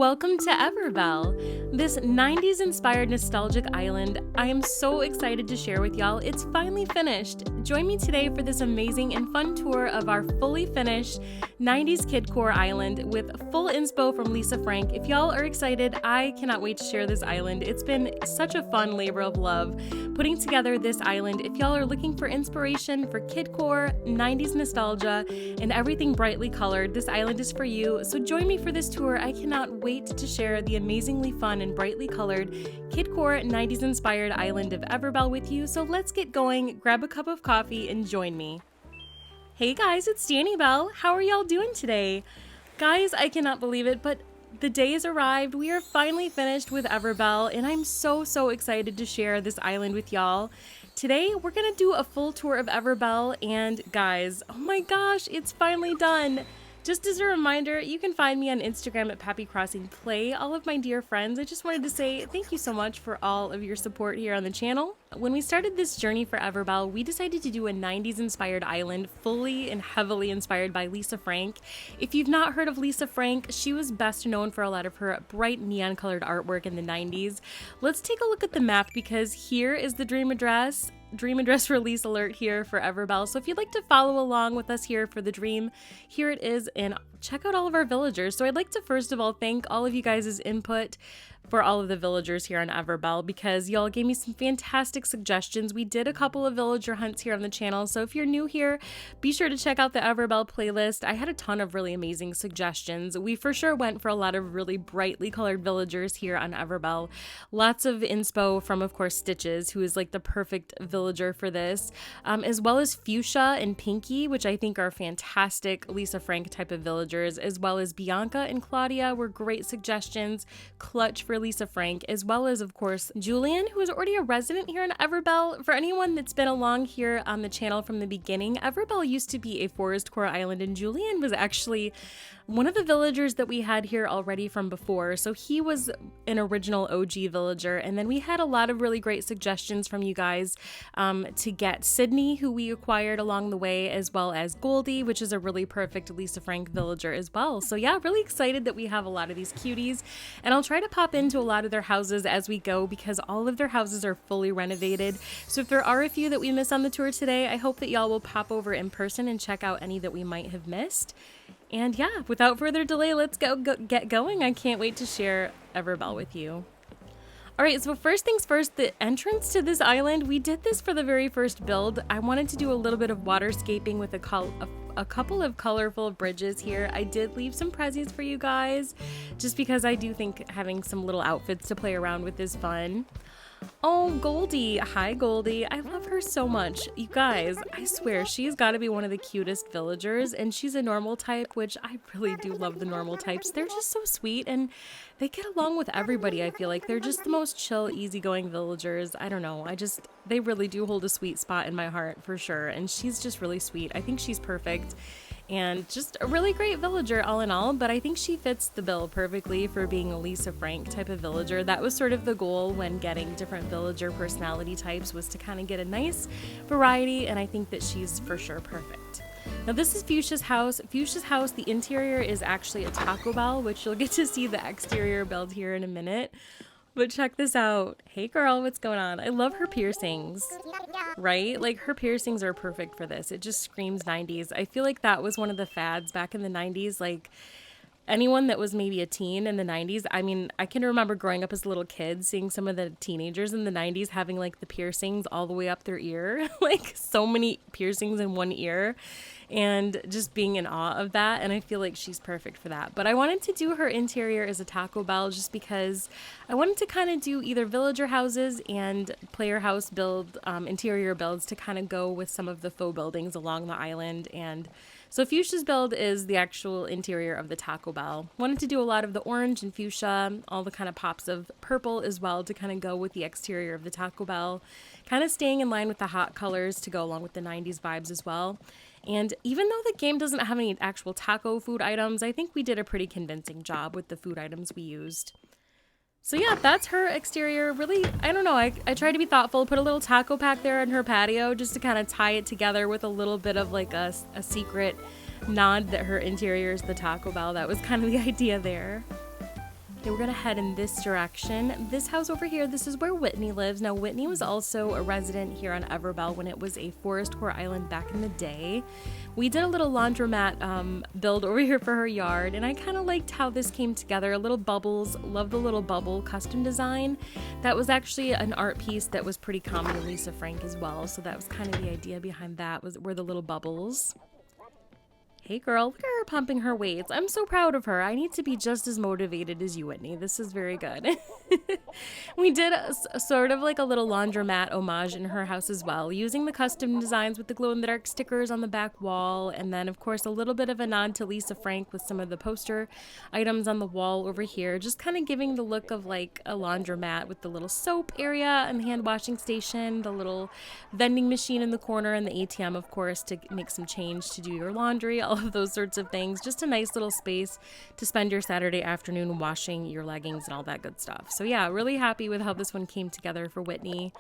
Welcome to Everbelle, this 90s inspired nostalgic island I am so excited to share with y'all. It's finally finished. Join me today for this amazing and fun tour of our fully finished 90s Kidcore island with full inspo from Lisa Frank. If y'all are excited, I cannot wait to share this island. It's been such a fun labor of love putting together this island. If y'all are looking for inspiration for Kidcore, 90s nostalgia, and everything brightly colored, this island is for you. So join me for this tour. I cannot wait to share the amazingly fun and brightly colored Kidcore 90s inspired island of Everbelle with you. So let's get going, grab a cup of coffee, and join me. Hey guys, it's Danny Bell. How are y'all doing today? Guys, I cannot believe it, but the day has arrived. We are finally finished with Everbelle, and I'm so excited to share this island with y'all. Today, we're gonna do a full tour of Everbelle, and guys, oh my gosh, it's finally done. Just as a reminder, you can find me on Instagram at PappyCrossingPlay. All of my dear friends, I just wanted to say thank you so much for all of your support here on the channel. When we started this journey for Everbelle, we decided to do a 90s inspired island, fully and heavily inspired by Lisa Frank. If you've not heard of Lisa Frank, she was best known for a lot of her bright neon colored artwork in the 90s. Let's take a look at the map because here is the dream address release alert here for Everbelle. So if you'd like to follow along with us here for the dream, here it is, and check out all of our villagers. So I'd like to first of all thank all of you guys' input for all of the villagers here on Everbelle because y'all gave me some fantastic suggestions. We did a couple of villager hunts here on the channel, so if you're new here, be sure to check out the Everbelle playlist. I had a ton of really amazing suggestions. We for sure went for a lot of really brightly colored villagers here on Everbelle. Lots of inspo from, of course, Stitches, who is like the perfect villager for this, as well as Fushia and Pinky, which I think are fantastic Lisa Frank type of villagers, as well as Bianca and Claudia were great suggestions, clutch for Lisa Frank, as well as, of course, Julian, who is already a resident here in Everbelle. For anyone that's been along here on the channel from the beginning, Everbelle used to be a forest core island, and Julian was actually one of the villagers that we had here already from before. So he was an original OG villager, and then we had a lot of really great suggestions from you guys to get Sydney, who we acquired along the way, as well as Goldie, which is a really perfect Lisa Frank villager as well. So yeah, really excited that we have a lot of these cuties, and I'll try to pop into a lot of their houses as we go because all of their houses are fully renovated. So if there are a few that we miss on the tour today, I hope that y'all will pop over in person and check out any that we might have missed. And yeah, without further delay, let's get going. I can't wait to share Everbelle with you. All right, so first things first, the entrance to this island, we did this for the very first build. I wanted to do a little bit of waterscaping with a couple of colorful bridges here. I did leave some prezzies for you guys, just because I do think having some little outfits to play around with is fun. Oh, Goldie. Hi, Goldie. I love her so much. You guys, I swear, she's got to be one of the cutest villagers, and she's a normal type, which I really do love the normal types. They're just so sweet, and they get along with everybody, I feel like. They're just the most chill, easygoing villagers. I don't know. They really do hold a sweet spot in my heart, for sure, and she's just really sweet. I think she's perfect. And just a really great villager all in all, but I think she fits the bill perfectly for being a Lisa Frank type of villager. That was sort of the goal when getting different villager personality types, was to kind of get a nice variety, and I think that she's for sure perfect. Now this is Fushia's house. Fushia's house, the interior is actually a Taco Bell, which you'll get to see the exterior build here in a minute. But check this out. Hey girl, what's going on? I love her piercings, right? Like her piercings are perfect for this. It just screams 90s. I feel like that was one of the fads back in the 90s. Like anyone that was maybe a teen in the 90s, I mean, I can remember growing up as a little kid, seeing some of the teenagers in the 90s having like the piercings all the way up their ear, like so many piercings in one ear, and just being in awe of that. And I feel like she's perfect for that. But I wanted to do her interior as a Taco Bell just because I wanted to kind of do either villager houses and player house build, interior builds to kind of go with some of the faux buildings along the island. And so Fushia's build is the actual interior of the Taco Bell. Wanted to do a lot of the orange and fuchsia, all the kind of pops of purple as well to kind of go with the exterior of the Taco Bell. Kind of staying in line with the hot colors to go along with the 90s vibes as well. And even though the game doesn't have any actual taco food items, I think we did a pretty convincing job with the food items we used. So yeah, that's her exterior. Really, I don't know, I tried to be thoughtful, put a little taco pack there on her patio just to kind of tie it together with a little bit of like a secret nod that her interior is the Taco Bell. That was kind of the idea there. Okay, we're gonna head in this direction. This house over here, this is where Whitney lives. Now, Whitney was also a resident here on Everbelle when it was a forest core island back in the day. We did a little laundromat build over here for her yard, and I kind of liked how this came together. Little bubbles, love the little bubble custom design. That was actually an art piece that was pretty common to Lisa Frank as well, so that was kind of the idea behind that, were the little bubbles. Hey girl, look at her pumping her weights. I'm so proud of her. I need to be just as motivated as you, Whitney. This is very good. We did sort of like a little laundromat homage in her house as well, using the custom designs with the glow-in-the-dark stickers on the back wall, and then of course a little bit of a nod to Lisa Frank with some of the poster items on the wall over here, just kind of giving the look of like a laundromat with the little soap area and the hand washing station, the little vending machine in the corner, and the ATM of course to make some change to do your laundry, all of those sorts of things. Just a nice little space to spend your Saturday afternoon washing your leggings and all that good stuff. So yeah, really happy with how this one came together for Whitney.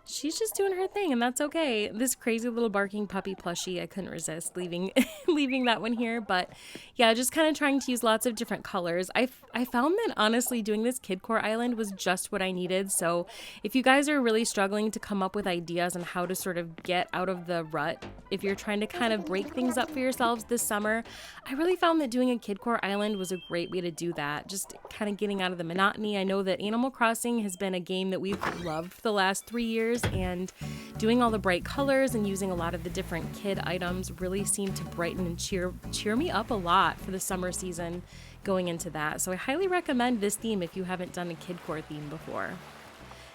She's just doing her thing, and that's okay. This crazy little barking puppy plushie, I couldn't resist leaving leaving that one here. But yeah, just kind of trying to use lots of different colors. I found that honestly doing this Kidcore Island was just what I needed. So if you guys are really struggling to come up with ideas on how to sort of get out of the rut, if you're trying to kind of break things up for yourselves this summer, I really found that doing a Kidcore Island was a great way to do that. Just kind of getting out of the monotony. I know that Animal Crossing has been a game that we've loved for the last 3 years, and doing all the bright colors and using a lot of the different kid items really seemed to brighten and cheer me up a lot for the summer season going into that. So I highly recommend this theme if you haven't done a Kidcore theme before.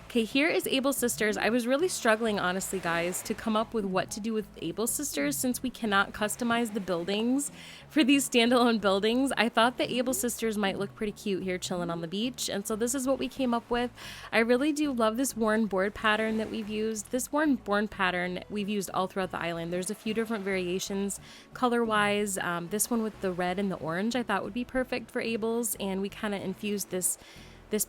Okay, here is Able Sisters. I was really struggling, honestly, guys, to come up with what to do with Able Sisters since we cannot customize the buildings for these standalone buildings. I thought the Able Sisters might look pretty cute here chilling on the beach, and so this is what we came up with. I really do love this worn board pattern that we've used. This worn board pattern we've used all throughout the island. There's a few different variations color-wise. This one with the red and the orange I thought would be perfect for Able's, and we kind of infused this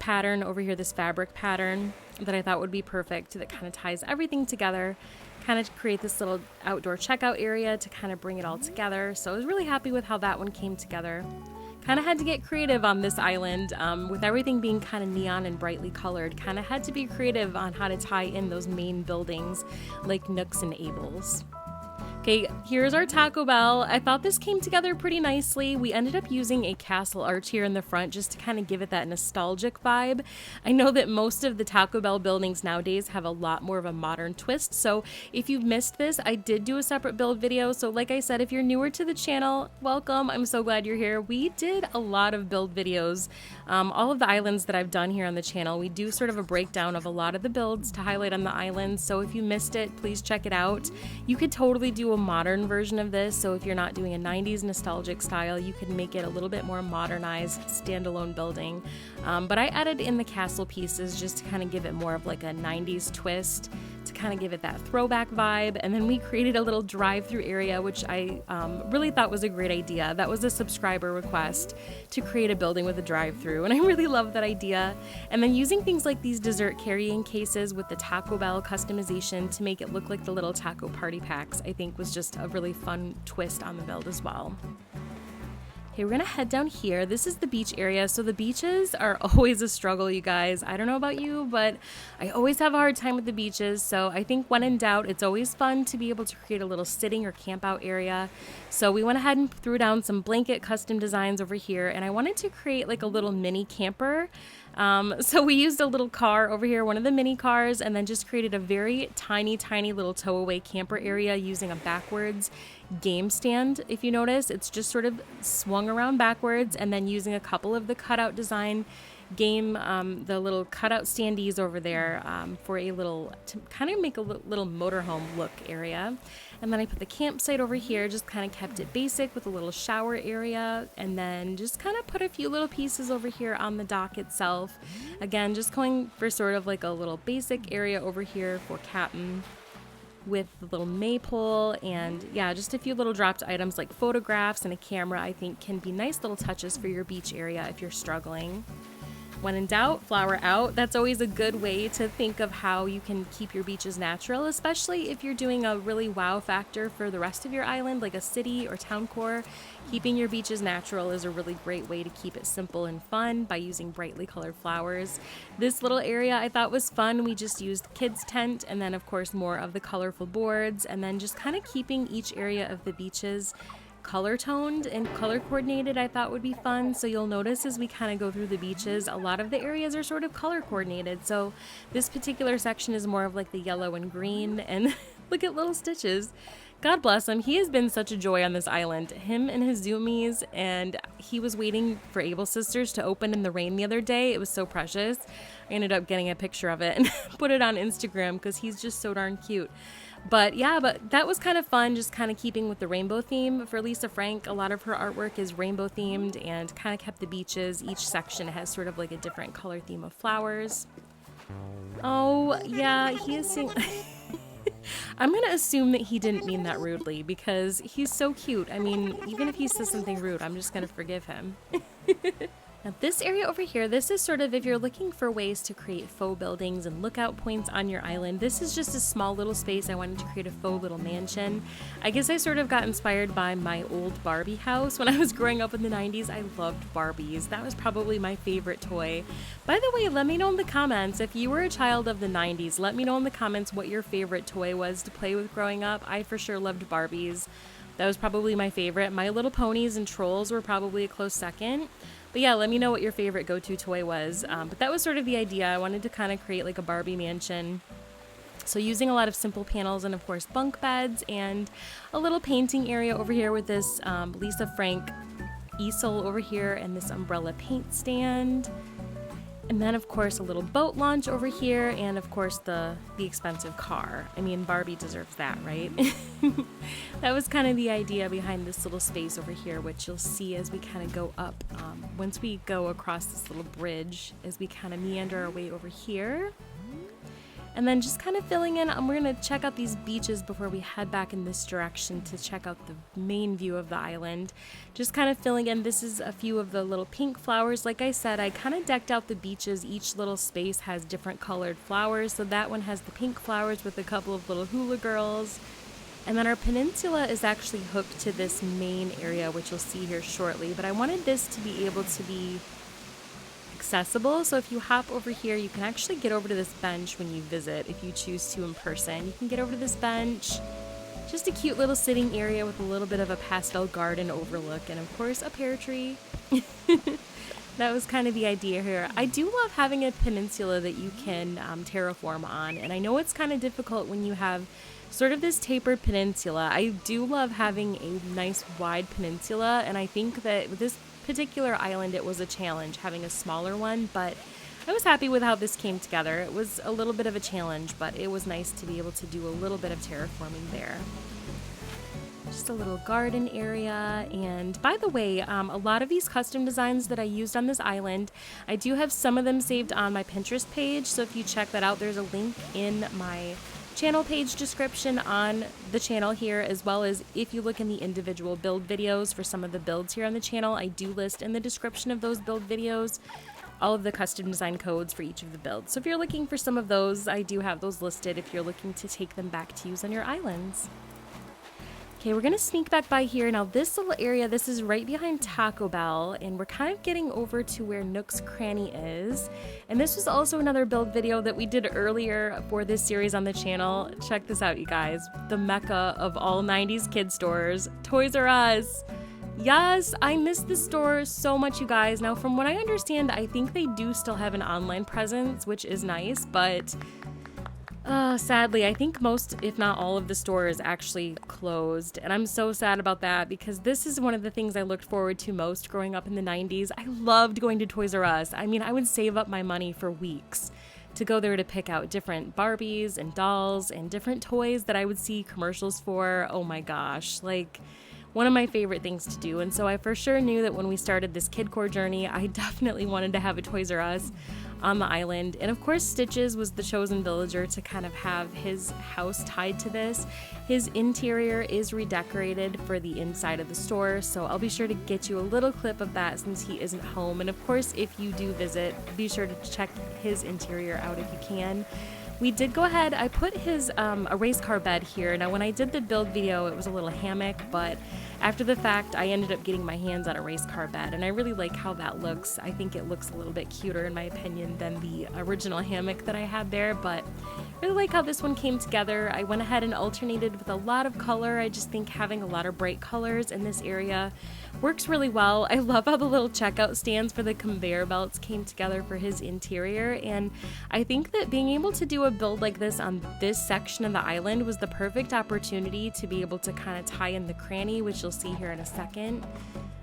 pattern over here, this fabric pattern that I thought would be perfect, that kind of ties everything together, kind of create this little outdoor checkout area to kind of bring it all together. So I was really happy with how that one came together. Kind of had to get creative on this island with everything being kind of neon and brightly colored. Kind of had to be creative on how to tie in those main buildings like Nooks and Able's. Okay, here's our Taco Bell. I thought this came together pretty nicely. We ended up using a castle arch here in the front just to kind of give it that nostalgic vibe. I know that most of the Taco Bell buildings nowadays have a lot more of a modern twist, so if you've missed this, I did do a separate build video. So like I said, if you're newer to the channel, welcome. I'm so glad you're here. We did a lot of build videos. All of the islands that I've done here on the channel, we do sort of a breakdown of a lot of the builds to highlight on the islands. So if you missed it, please check it out. You could totally do a modern version of this, so if you're not doing a 90s nostalgic style, you can make it a little bit more modernized standalone building, but I added in the castle pieces just to kind of give it more of like a 90s twist, to kind of give it that throwback vibe. And then we created a little drive-through area, which I really thought was a great idea. That was a subscriber request to create a building with a drive-through, and I really love that idea. And then using things like these dessert carrying cases with the Taco Bell customization to make it look like the little taco party packs, I think was just a really fun twist on the build as well. Okay, we're gonna head down here. This is the beach area. So the beaches are always a struggle, you guys. I don't know about you, but I always have a hard time with the beaches. So I think when in doubt, it's always fun to be able to create a little sitting or camp out area. So we went ahead and threw down some blanket custom designs over here, and I wanted to create like a little mini camper. So we used a little car over here, one of the mini cars, and then just created a very tiny little tow-away camper area using a backwards game stand. If you notice, it's just sort of swung around backwards, and then using a couple of the cutout design game, the little cutout standees over there for a little, to kind of make a little motorhome look area. And then I put the campsite over here, just kind of kept it basic with a little shower area, and then just kind of put a few little pieces over here on the dock itself. Again, just going for sort of like a little basic area over here for Captain, with the little maypole, and yeah, just a few little dropped items like photographs and a camera I think can be nice little touches for your beach area if you're struggling. When in doubt, flower out. That's always a good way to think of how you can keep your beaches natural, especially if you're doing a really wow factor for the rest of your island, like a city or town core. Keeping your beaches natural is a really great way to keep it simple and fun by using brightly colored flowers. This little area I thought was fun. We just used kids' tent and then of course more of the colorful boards, and then just kind of keeping each area of the beaches color toned and color coordinated I thought would be fun. So you'll notice as we kind of go through the beaches, a lot of the areas are sort of color coordinated. So this particular section is more of like the yellow and green, and look at little Stitches. God bless him. He has been such a joy on this island. Him and his zoomies, and he was waiting for Able Sisters to open in the rain the other day. It was so precious. I ended up getting a picture of it and put it on Instagram because he's just so darn cute. But yeah, but that was kind of fun, just kind of keeping with the rainbow theme for Lisa Frank. A lot of her artwork is rainbow themed and kind of kept the beaches. Each section has sort of like a different color theme of flowers. Oh, yeah, he is saying... I'm going to assume that he didn't mean that rudely because he's so cute. I mean, even if he says something rude, I'm just going to forgive him. Now this area over here, this is sort of if you're looking for ways to create faux buildings and lookout points on your island. This is just a small little space. I wanted to create a faux little mansion. I guess I sort of got inspired by my old Barbie house. When I was growing up in the 90s, I loved Barbies. That was probably my favorite toy. By the way, let me know in the comments if you were a child of the 90s. Let me know in the comments what your favorite toy was to play with growing up. I for sure loved Barbies. That was probably my favorite. My Little Ponies and Trolls were probably a close second. But yeah, let me know what your favorite go-to toy was. But that was sort of the idea. I wanted to kind of create like a Barbie mansion. So using a lot of simple panels and of course bunk beds and a little painting area over here with this Lisa Frank easel over here and this umbrella paint stand. And then of course a little boat launch over here and of course the expensive car. I mean, Barbie deserves that, right? That was kind of the idea behind this little space over here, which you'll see as we kind of go up. Once we go across this little bridge, as we kind of meander our way over here. And then just kind of filling in, we're going to check out these beaches before we head back in this direction to check out the main view of the island. Just kind of filling in, this is a few of the little pink flowers. Like I said, I kind of decked out the beaches. Each little space has different colored flowers. So that one has the pink flowers with a couple of little hula girls. And then our peninsula is actually hooked to this main area, which you'll see here shortly. But I wanted this to be able to be accessible. So if you hop over here, you can actually get over to this bench when you visit if you choose to in person. You can get over to this bench. Just a cute little sitting area with a little bit of a pastel garden overlook and of course a pear tree. That was kind of the idea here. I do love having a peninsula that you can terraform on, and I know it's kind of difficult when you have sort of this tapered peninsula. I do love having a nice wide peninsula, and I think that with this particular island it was a challenge having a smaller one, but I was happy with how this came together. It was a little bit of a challenge, but it was nice to be able to do a little bit of terraforming there. Just a little garden area. And by the way, a lot of these custom designs that I used on this island, I do have some of them saved on my Pinterest page, so if you check that out, there's a link in my channel page description on the channel here, as well as if you look in the individual build videos for some of the builds here on the channel, I do list in the description of those build videos all of the custom design codes for each of the builds. So if you're looking for some of those, I do have those listed if you're looking to take them back to use on your islands. Okay, we're gonna sneak back by here. Now this little area, this is right behind Taco Bell, and we're kind of getting over to where Nook's Cranny is. And this was also another build video that we did earlier for this series on the channel. Check this out, you guys. The mecca of all 90s kid stores, Toys R Us. Yes, I miss this store so much, you guys. Now, from what I understand, I think they do still have an online presence, which is nice, but sadly, I think most, if not all of the stores actually closed, and I'm so sad about that because this is one of the things I looked forward to most growing up in the 90s. I loved going to Toys R Us. I mean, I would save up my money for weeks to go there to pick out different Barbies and dolls and different toys that I would see commercials for. Oh my gosh, like one of my favorite things to do. And so I for sure knew that when we started this Kidcore journey, I definitely wanted to have a Toys R Us on the island. And of course, Stitches was the chosen villager to kind of have his house tied to this. His interior is redecorated for the inside of the store, so I'll be sure to get you a little clip of that since he isn't home. And of course, if you do visit, be sure to check his interior out if you can. We did go ahead, I put his a race car bed here. Now when I did the build video, it was a little hammock, but after the fact, I ended up getting my hands on a race car bed, and I really like how that looks. I think it looks a little bit cuter in my opinion than the original hammock that I had there, but I really like how this one came together. I went ahead and alternated with a lot of color. I just think having a lot of bright colors in this area works really well. I love how the little checkout stands for the conveyor belts came together for his interior, and I think that being able to do a build like this on this section of the island was the perfect opportunity to be able to kind of tie in the Cranny, which you'll see here in a second.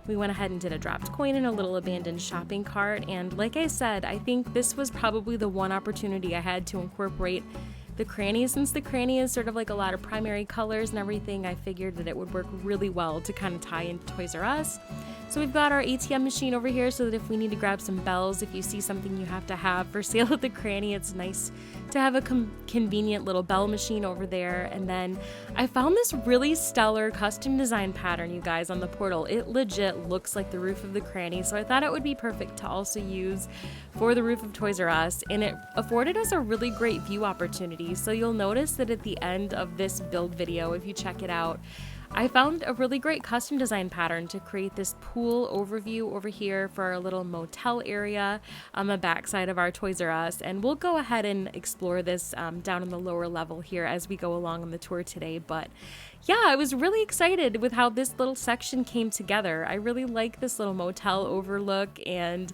We went ahead and did a dropped coin in a little abandoned shopping cart, and like I said, I think this was probably the one opportunity I had to incorporate the Cranny. Since the Cranny is sort of like a lot of primary colors and everything, I figured that it would work really well to kind of tie into Toys R Us. So we've got our ATM machine over here so that if we need to grab some bells, if you see something you have to have for sale at the Cranny, it's nice to have a convenient little bell machine over there. And then I found this really stellar custom design pattern, you guys, on the portal. It legit looks like the roof of the Cranny, so I thought it would be perfect to also use for the roof of Toys R Us, and it afforded us a really great view opportunity. So you'll notice that at the end of this build video, if you check it out, I found a really great custom design pattern to create this pool overview over here for our little motel area on the backside of our Toys R Us, and we'll go ahead and explore this down in the lower level here as we go along on the tour today. But yeah, I was really excited with how this little section came together. I really like this little motel overlook, and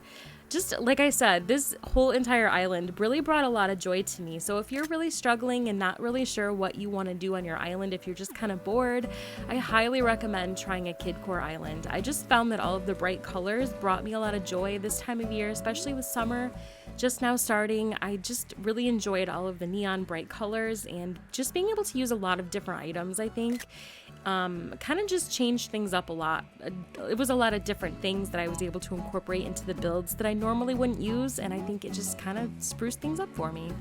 just like I said, this whole entire island really brought a lot of joy to me. So if you're really struggling and not really sure what you want to do on your island, if you're just kind of bored, I highly recommend trying a Kidcore island. I just found that all of the bright colors brought me a lot of joy this time of year, especially with summer just now starting. I just really enjoyed all of the neon bright colors and just being able to use a lot of different items, I think. Kind of just changed things up a lot. It was a lot of different things that I was able to incorporate into the builds that I normally wouldn't use, and I think it just kind of spruced things up for me.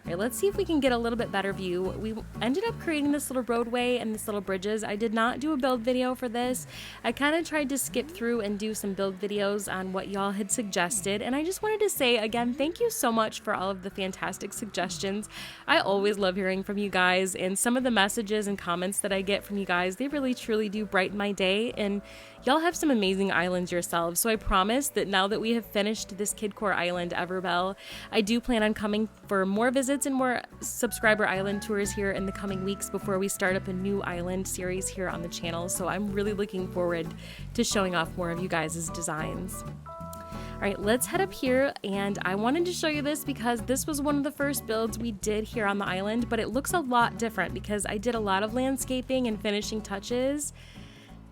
All right, let's see if we can get a little bit better view. We ended up creating this little roadway and this little bridges. I did not do a build video for this. I kind of tried to skip through and do some build videos on what y'all had suggested, and I just wanted to say again, thank you so much for all of the fantastic suggestions. I always love hearing from you guys, and some of the messages and comments that I get from you guys, they really truly do brighten my day, and y'all have some amazing islands yourselves. So I promise that now that we have finished this Kidcore Island Everbelle, I do plan on coming for more visits and more subscriber island tours here in the coming weeks before we start up a new island series here on the channel. So I'm really looking forward to showing off more of you guys' designs. All right, let's head up here, and I wanted to show you this because this was one of the first builds we did here on the island, but it looks a lot different because I did a lot of landscaping and finishing touches.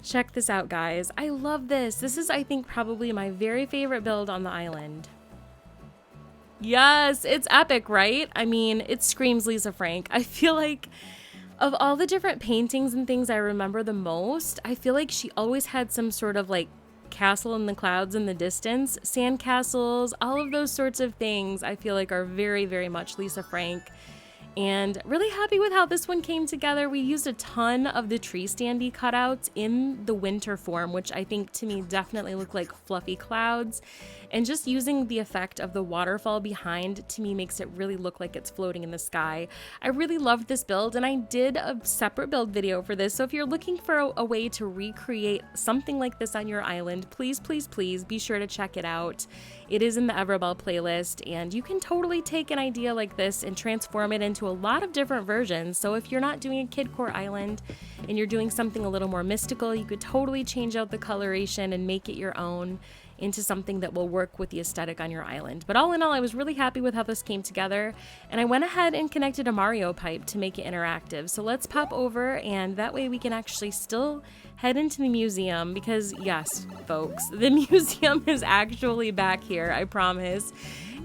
Check this out, guys. I love this. This is, I think, probably my very favorite build on the island. Yes, it's epic, right? I mean, it screams Lisa Frank. I feel like of all the different paintings and things I remember the most, I feel like she always had some sort of like castle in the clouds in the distance, sand castles, all of those sorts of things I feel like are very, very much Lisa Frank. And really happy with how this one came together. We used a ton of the tree standee cutouts in the winter form, which I think to me definitely look like fluffy clouds. And just using the effect of the waterfall behind, to me, makes it really look like it's floating in the sky. I really loved this build, and I did a separate build video for this. So if you're looking for a way to recreate something like this on your island, please, please, please be sure to check it out. It is in the Everbelle playlist, and you can totally take an idea like this and transform it into a lot of different versions. So if you're not doing a Kidcore Island and you're doing something a little more mystical, you could totally change out the coloration and make it your own into something that will work with the aesthetic on your island. But all in all, I was really happy with how this came together, and I went ahead and connected a Mario pipe to make it interactive. So let's pop over, and that way we can actually still head into the museum, because yes, folks, the museum is actually back here, I promise.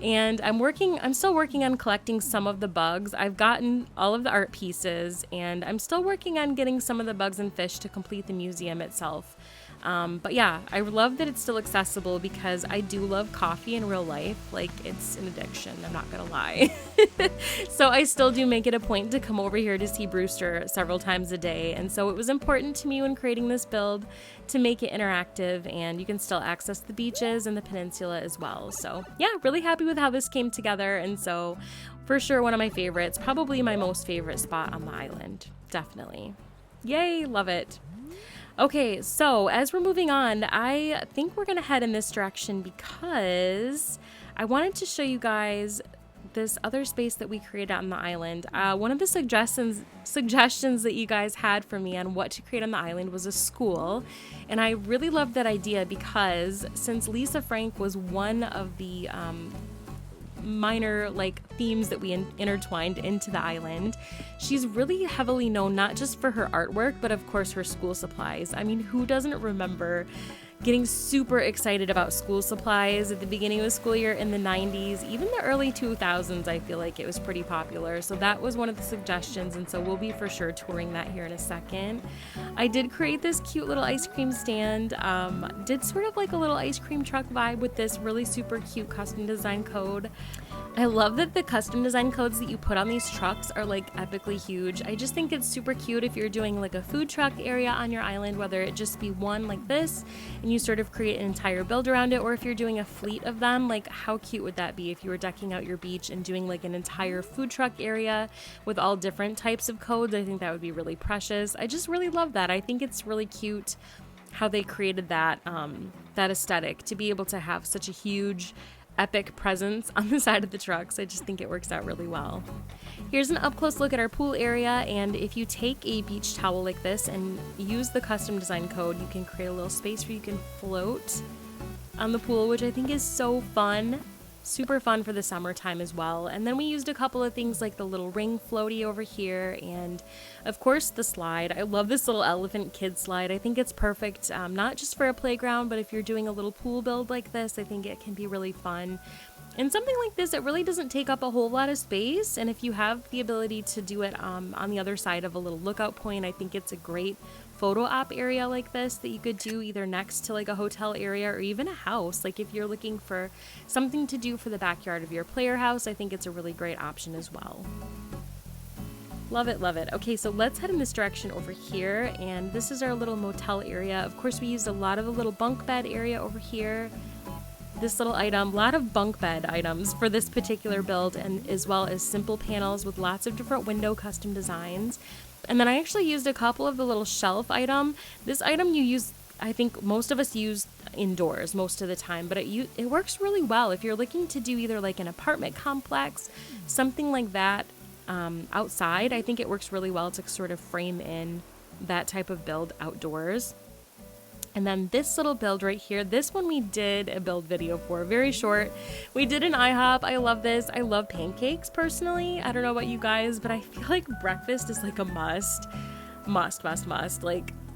And I'm still working on collecting some of the bugs. I've gotten all of the art pieces, and I'm still working on getting some of the bugs and fish to complete the museum itself. But yeah, I love that it's still accessible because I do love coffee in real life. Like, it's an addiction, I'm not gonna lie. So I still do make it a point to come over here to see Brewster several times a day. And so it was important to me when creating this build to make it interactive, and you can still access the beaches and the peninsula as well. So yeah, really happy with how this came together. And so for sure, one of my favorites, probably my most favorite spot on the island. Definitely. Yay, love it. Okay, so as we're moving on, I think we're going to head in this direction because I wanted to show you guys this other space that we created on the island. One of the suggestions that you guys had for me on what to create on the island was a school, and I really loved that idea because since Lisa Frank was one of the minor themes that we intertwined into the island, she's really heavily known not just for her artwork, but of course her school supplies. I mean, who doesn't remember getting super excited about school supplies at the beginning of the school year in the 90s, even the early 2000s? I feel like it was pretty popular. So that was one of the suggestions, and so we'll be for sure touring that here in a second. I did create this cute little ice cream stand, did sort of like a little ice cream truck vibe with this really super cute custom design code. I love that the custom design codes that you put on these trucks are epically huge. I just think it's super cute if you're doing a food truck area on your island, whether it just be one like this and you sort of create an entire build around it, or if you're doing a fleet of them. How cute would that be if you were decking out your beach and doing an entire food truck area with all different types of codes? I think that would be really precious. I just really love that. I think it's really cute how they created that aesthetic to be able to have such a huge epic presence on the side of the trucks. I just think it works out really well. Here's an up-close look at our pool area, and if you take a beach towel like this and use the custom design code, you can create a little space where you can float on the pool, which I think is so fun. Super fun for the summertime as well. And then we used a couple of things like the little ring floaty over here, and of course the slide. I love this little elephant kid slide. I think it's perfect, not just for a playground, but if you're doing a little pool build like this, I think it can be really fun. And something like this, it really doesn't take up a whole lot of space, and if you have the ability to do it on the other side of a little lookout point, I think it's a great photo op area like this that you could do either next to a hotel area or even a house. If you're looking for something to do for the backyard of your player house, I think it's a really great option as well. Love it, love it. Okay, so let's head in this direction over here, and this is our little motel area. Of course, we used a lot of the little bunk bed area over here. This little item, a lot of bunk bed items for this particular build, and as well as simple panels with lots of different window custom designs. And then I actually used a couple of the little shelf item. This item you use, I think most of us use indoors most of the time, but it works really well if you're looking to do either an apartment complex, something like that outside. I think it works really well to sort of frame in that type of build outdoors. And then this little build right here, this one we did a build video for, very short. We did an IHOP. I love this. I love pancakes personally. I don't know about you guys, but I feel like breakfast is a must.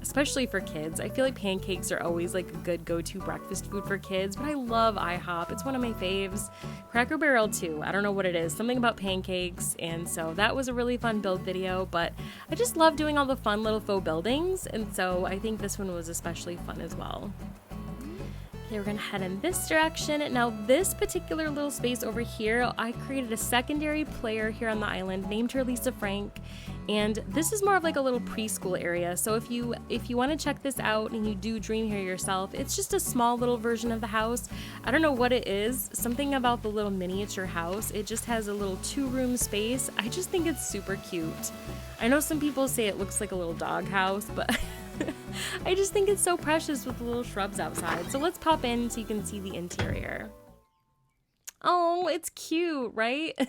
Especially for kids. I feel like pancakes are always a good go-to breakfast food for kids, but I love IHOP. It's one of my faves. Cracker Barrel too. I don't know what it is. Something about pancakes. And so that was a really fun build video, but I just love doing all the fun little faux buildings. And so I think this one was especially fun as well. Okay, we're gonna head in this direction. Now this particular little space over here, I created a secondary player here on the island, named her Lisa Frank, and this is more of a little preschool area. So if you want to check this out and you do dream here yourself, it's just a small little version of the house. I don't know what it is, something about the little miniature house. It just has a little 2-room space. I just think it's super cute. I know some people say it looks like a little dog house, but I just think it's so precious with the little shrubs outside. So let's pop in so you can see the interior. Oh, it's cute, right?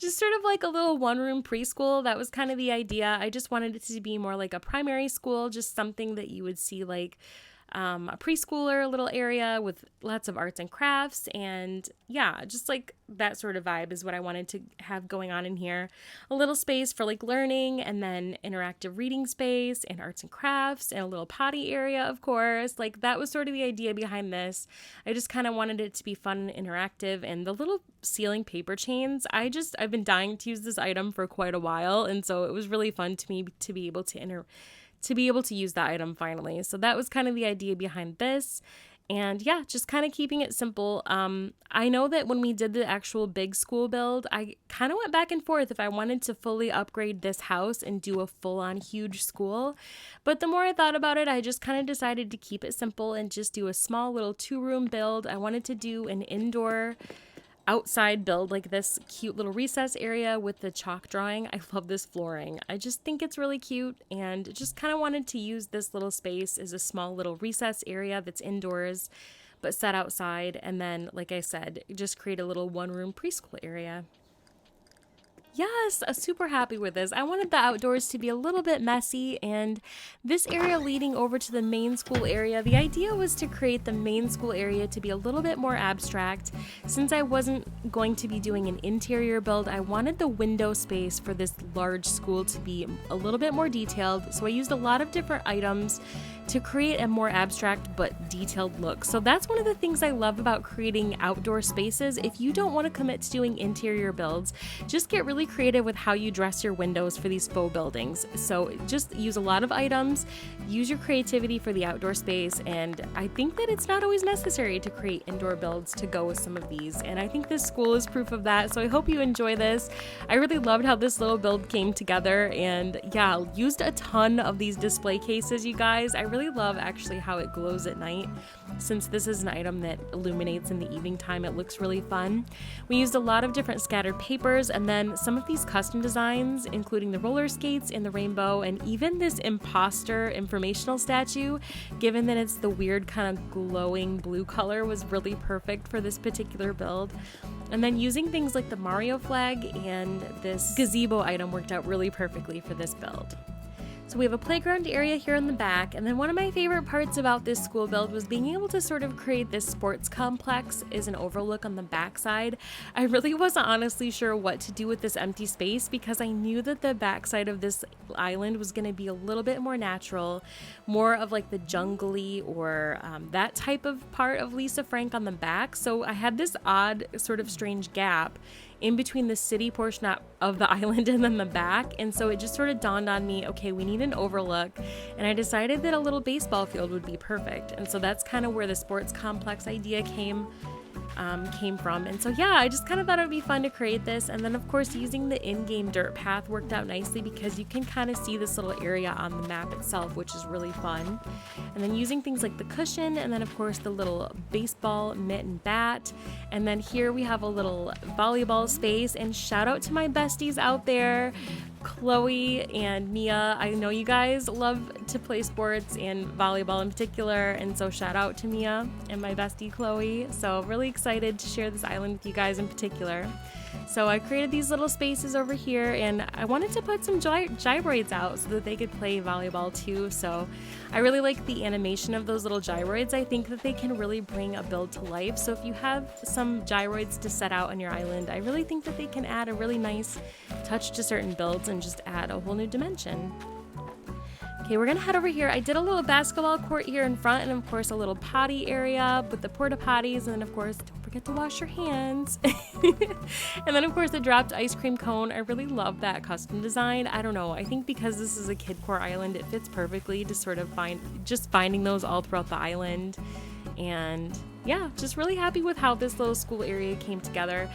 Just sort of a little 1-room preschool. That was kind of the idea. I just wanted it to be more like a primary school, just something that you would see a preschooler little area with lots of arts and crafts, and yeah, just like that sort of vibe is what I wanted to have going on in here. A little space for like learning, and then interactive reading space and arts and crafts, and a little potty area, of course. Like that was sort of the idea behind this. I just kind of wanted it to be fun and interactive, and the little ceiling paper chains, I've been dying to use this item for quite a while, and so it was really fun to me to be able to use that item finally. So that was kind of the idea behind this. And yeah, just kind of keeping it simple. I know that when we did the actual big school build, I kind of went back and forth if I wanted to fully upgrade this house and do a full-on huge school. But the more I thought about it, I just kind of decided to keep it simple and just do a small little 2-room build. I wanted to do an indoor outside build, like this cute little recess area with the chalk drawing. I love this flooring. I just think it's really cute, and just kind of wanted to use this little space as a small little recess area that's indoors but set outside, and then, like I said, just create a little 1-room preschool area. Yes, super happy with this. I wanted the outdoors to be a little bit messy, and this area leading over to the main school area, the idea was to create the main school area to be a little bit more abstract. Since I wasn't going to be doing an interior build, I wanted the window space for this large school to be a little bit more detailed, so I used a lot of different items to create a more abstract but detailed look. So that's one of the things I love about creating outdoor spaces. If you don't want to commit to doing interior builds, just get really creative with how you dress your windows for these faux buildings. So just use a lot of items, use your creativity for the outdoor space, and I think that it's not always necessary to create indoor builds to go with some of these, and I think this school is proof of that. So I hope you enjoy this. I really loved how this little build came together, and yeah, used a ton of these display cases, you guys. I really love actually how it glows at night. Since this is an item that illuminates in the evening time, it looks really fun. We used a lot of different scattered papers, and then some of these custom designs, including the roller skates and the rainbow, and even this imposter informational statue, given that it's the weird kind of glowing blue color, was really perfect for this particular build. And then using things like the Mario flag and this gazebo item worked out really perfectly for this build. So we have a playground area here in the back, and then one of my favorite parts about this school build was being able to sort of create this sports complex as an overlook on the back side. I really wasn't honestly sure what to do with this empty space because I knew that the backside of this island was going to be a little bit more natural, more of like the jungly or that type of part of Lisa Frank on the back. So I had this odd sort of strange gap in between the city portion of the island and then the back, and so it just sort of dawned on me, okay, we need an overlook, and I decided that a little baseball field would be perfect. And so that's kind of where the sports complex idea came from. And so yeah, I just kind of thought it would be fun to create this. And then of course using the in-game dirt path worked out nicely because you can kind of see this little area on the map itself, which is really fun. And then using things like the cushion, and then of course the little baseball mitt and bat. And then here we have a little volleyball space, and shout out to my besties out there, Chloe and Mia. I know you guys love to play sports and volleyball in particular, and so shout out to Mia and my bestie Chloe. So really excited to share this island with you guys in particular. So I created these little spaces over here, and I wanted to put some gyroids out so that they could play volleyball too. So I really like the animation of those little gyroids. I think that they can really bring a build to life. So if you have some gyroids to set out on your island, I really think that they can add a really nice touch to certain builds and just add a whole new dimension. Okay, we're gonna head over here. I did a little basketball court here in front, and of course a little potty area with the porta potties, and then of course don't forget to wash your hands. And then of course the dropped ice cream cone. I really love that custom design. I don't know, I think because this is a Kidcore island, it fits perfectly to sort of finding those all throughout the island. And yeah, just really happy with how this little school area came together.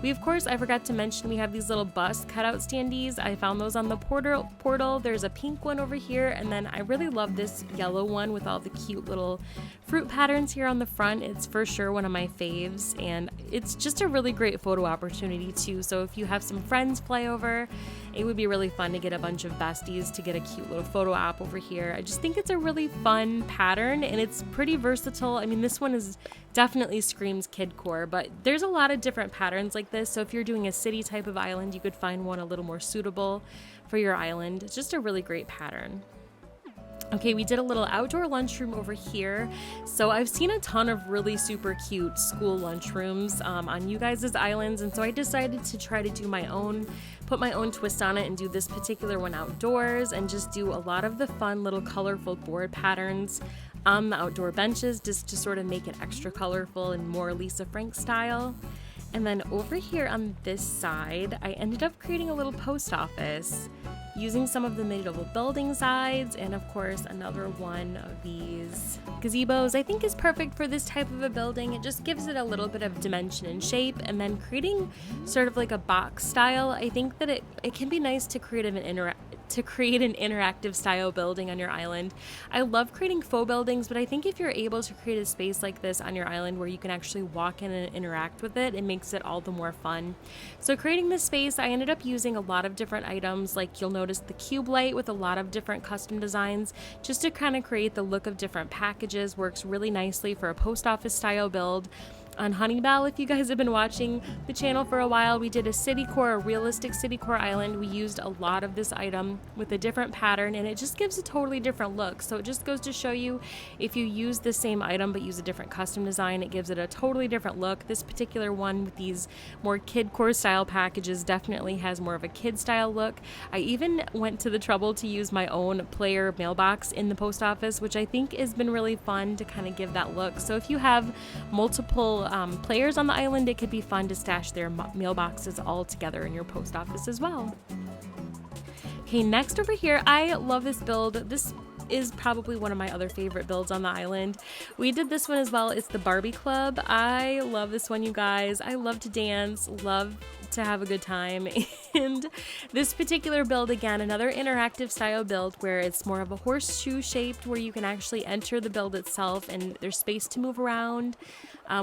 Of course, I forgot to mention, we have these little bus cutout standees. I found those on the portal. There's a pink one over here, and then I really love this yellow one with all the cute little fruit patterns here on the front. It's for sure one of my faves, and it's just a really great photo opportunity too. So if you have some friends fly over, it would be really fun to get a bunch of besties to get a cute little photo op over here. I just think it's a really fun pattern, and it's pretty versatile. I mean, this one is definitely screams Kidcore, but there's a lot of different patterns like this. So if you're doing a city type of island, you could find one a little more suitable for your island. It's just a really great pattern. Okay, we did a little outdoor lunchroom over here. So I've seen a ton of really super cute school lunchrooms on you guys' islands, and so I decided to try to do my own, put my own twist on it and do this particular one outdoors and just do a lot of the fun little colorful board patterns on the outdoor benches just to sort of make it extra colorful and more Lisa Frank style. And then over here on this side, I ended up creating a little post office using some of the medieval building sides, and of course another one of these gazebos I think is perfect for this type of a building. It just gives it a little bit of dimension and shape, and then creating sort of like a box style. I think that it can be nice to create an interactive style building on your island. I love creating faux buildings, but I think if you're able to create a space like this on your island where you can actually walk in and interact with it, it makes it all the more fun. So creating this space, I ended up using a lot of different items. Like you'll notice the cube light with a lot of different custom designs just to kind of create the look of different packages. Works really nicely for a post office style build. On Honeybell, if you guys have been watching the channel for a while, we did a realistic city core island. We used a lot of this item with a different pattern, and it just gives a totally different look. So it just goes to show you, if you use the same item but use a different custom design, it gives it a totally different look. This particular one with these more kid core style packages definitely has more of a kid style look. I even went to the trouble to use my own player mailbox in the post office, which I think has been really fun to kind of give that look. So if you have multiple players on the island, it could be fun to stash their mailboxes all together in your post office as well. Okay, next over here, I love this build. This is probably one of my other favorite builds on the island. We did this one as well. It's the Barbie Club. I love this one, you guys. I love to dance, love to have a good time. And this particular build, again, another interactive style build where it's more of a horseshoe shaped where you can actually enter the build itself and there's space to move around.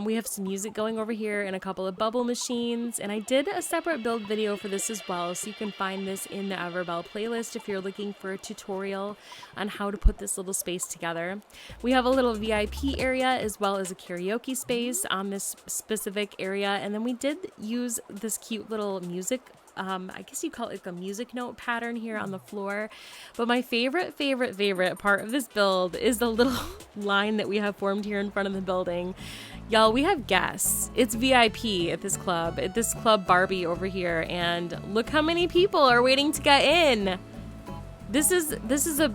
We have some music going over here and a couple of bubble machines, and I did a separate build video for this as well, so you can find this in the Everbelle playlist if you're looking for a tutorial on how to put this little space together. We have a little VIP area as well as a karaoke space on this specific area, and then we did use this cute little music I guess you call it like a music note pattern here on the floor. But my favorite part of this build is the little line that we have formed here in front of the building. Y'all, we have guests. It's VIP at this club Barbie over here, and look how many people are waiting to get in. This is a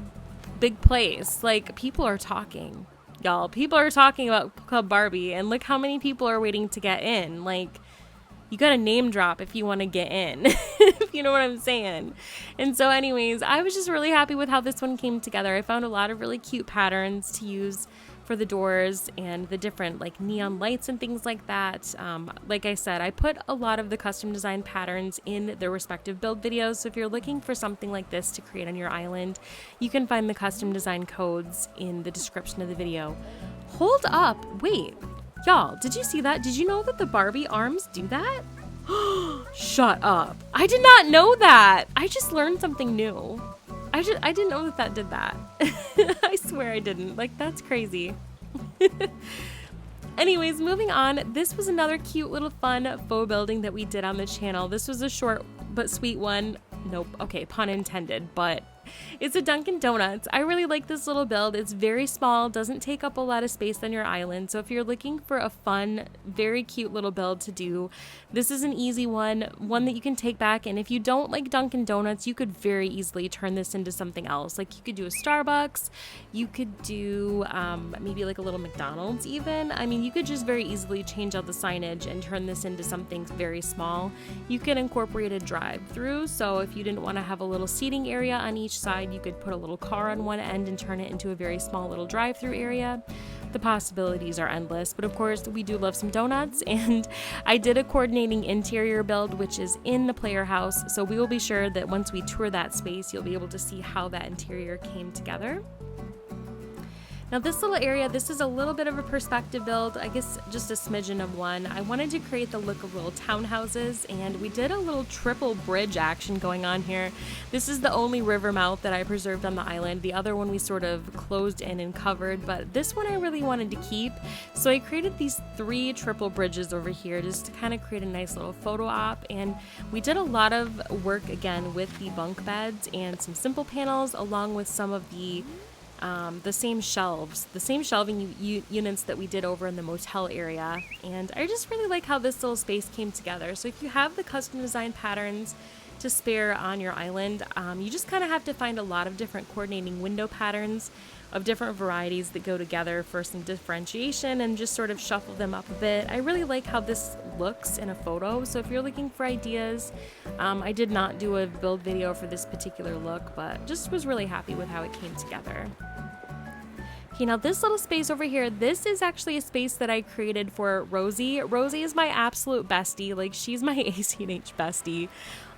big place. Like, people are talking. Y'all, people are talking about Club Barbie, and look how many people are waiting to get in. Like, you gotta name drop if you want to get in, if you know what I'm saying. And so anyways, I was just really happy with how this one came together. I found a lot of really cute patterns to use for the doors and the different like neon lights and things like that. Like I said, I put a lot of the custom design patterns in their respective build videos. So if you're looking for something like this to create on your island, you can find the custom design codes in the description of the video. Hold up, wait. Y'all, did you see that? Did you know that the Barbie arms do that? Shut up. I did not know that. I just learned something new. I didn't know that did that. I swear I didn't. Like, that's crazy. Anyways, moving on. This was another cute little fun faux building that we did on the channel. This was a short but sweet one. Nope. Okay, pun intended, but it's a Dunkin Donuts. I really like this little build. It's very small, doesn't take up a lot of space on your island. So if you're looking for a fun, very cute little build to do, this is an easy one that you can take back. And if you don't like Dunkin Donuts, you could very easily turn this into something else. Like, you could do a Starbucks, you could do maybe like a little McDonald's even. I mean, you could just very easily change out the signage and turn this into something very small. You can incorporate a drive-through. So if you didn't want to have a little seating area on each side, you could put a little car on one end and turn it into a very small little drive-through area. The possibilities are endless, but of course we do love some donuts, and I did a coordinating interior build which is in the player house, so we will be sure that once we tour that space you'll be able to see how that interior came together. Now this little area, this is a little bit of a perspective build, I guess just a smidgen of one. I wanted to create the look of little townhouses, and we did a little triple bridge action going on here. This is the only river mouth that I preserved on the island. The other one we sort of closed in and covered, but this one I really wanted to keep. So I created these 3 triple bridges over here just to kind of create a nice little photo op, and we did a lot of work again with the bunk beds and some simple panels along with some of the the same shelves, the same shelving units that we did over in the motel area. And I just really like how this little space came together. So if you have the custom design patterns to spare on your island, you just kind of have to find a lot of different coordinating window patterns of different varieties that go together for some differentiation and just sort of shuffle them up a bit. I really like how this looks in a photo, so if you're looking for ideas, I did not do a build video for this particular look, but just was really happy with how it came together. Okay, now this little space over here, this is actually a space that I created for Rosie. Rosie is my absolute bestie, like she's my ACNH bestie.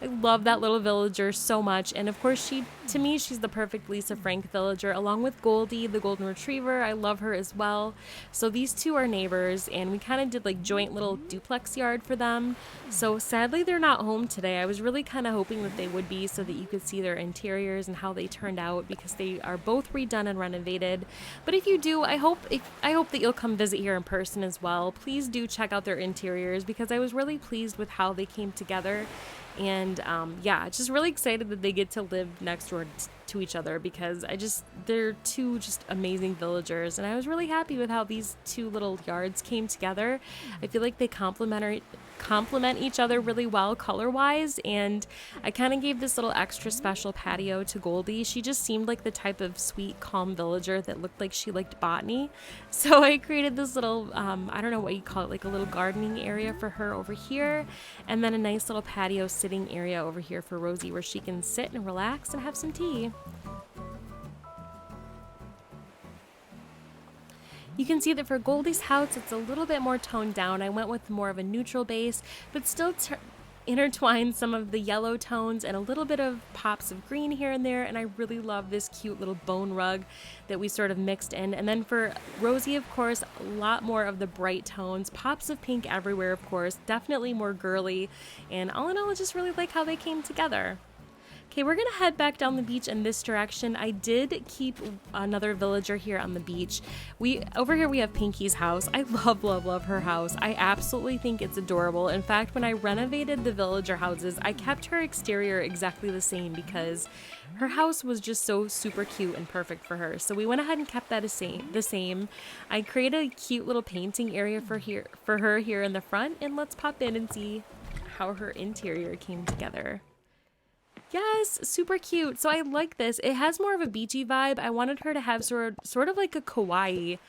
I love that little villager so much, and of course to me, she's the perfect Lisa Frank villager, along with Goldie, the golden retriever. I love her as well. So these two are neighbors, and we kind of did like joint little duplex yard for them. So sadly, they're not home today. I was really kind of hoping that they would be so that you could see their interiors and how they turned out, because they are both redone and renovated. But if you do, I hope that you'll come visit here in person as well. Please do check out their interiors, because I was really pleased with how they came together. And yeah, just really excited that they get to live next door to each other, because they're two just amazing villagers, and I was really happy with how these two little yards came together. I feel like they complement each other really well color wise, and I kind of gave this little extra special patio to Goldie. She just seemed like the type of sweet, calm villager that looked like she liked botany, so I created this little I don't know what you call it, like a little gardening area for her over here, and then a nice little patio sitting area over here for Rosie, where she can sit and relax and have some tea. You can see that for Goldie's house, it's a little bit more toned down. I went with more of a neutral base, but still intertwined some of the yellow tones and a little bit of pops of green here and there. And I really love this cute little bone rug that we sort of mixed in. And then for Rosie, of course, a lot more of the bright tones, pops of pink everywhere, of course, definitely more girly. And all in all, I just really like how they came together. Okay, we're gonna head back down the beach in this direction. I did keep another villager here on the beach. Over here we have Pinky's house. I love her house. I absolutely think it's adorable. In fact, when I renovated the villager houses, I kept her exterior exactly the same, because her house was just so super cute and perfect for her. So we went ahead and kept that the same. I created a cute little painting area for her here in the front, and let's pop in and see how her interior came together. Yes, super cute. So I like this. It has more of a beachy vibe. I wanted her to have sort of like a kawaii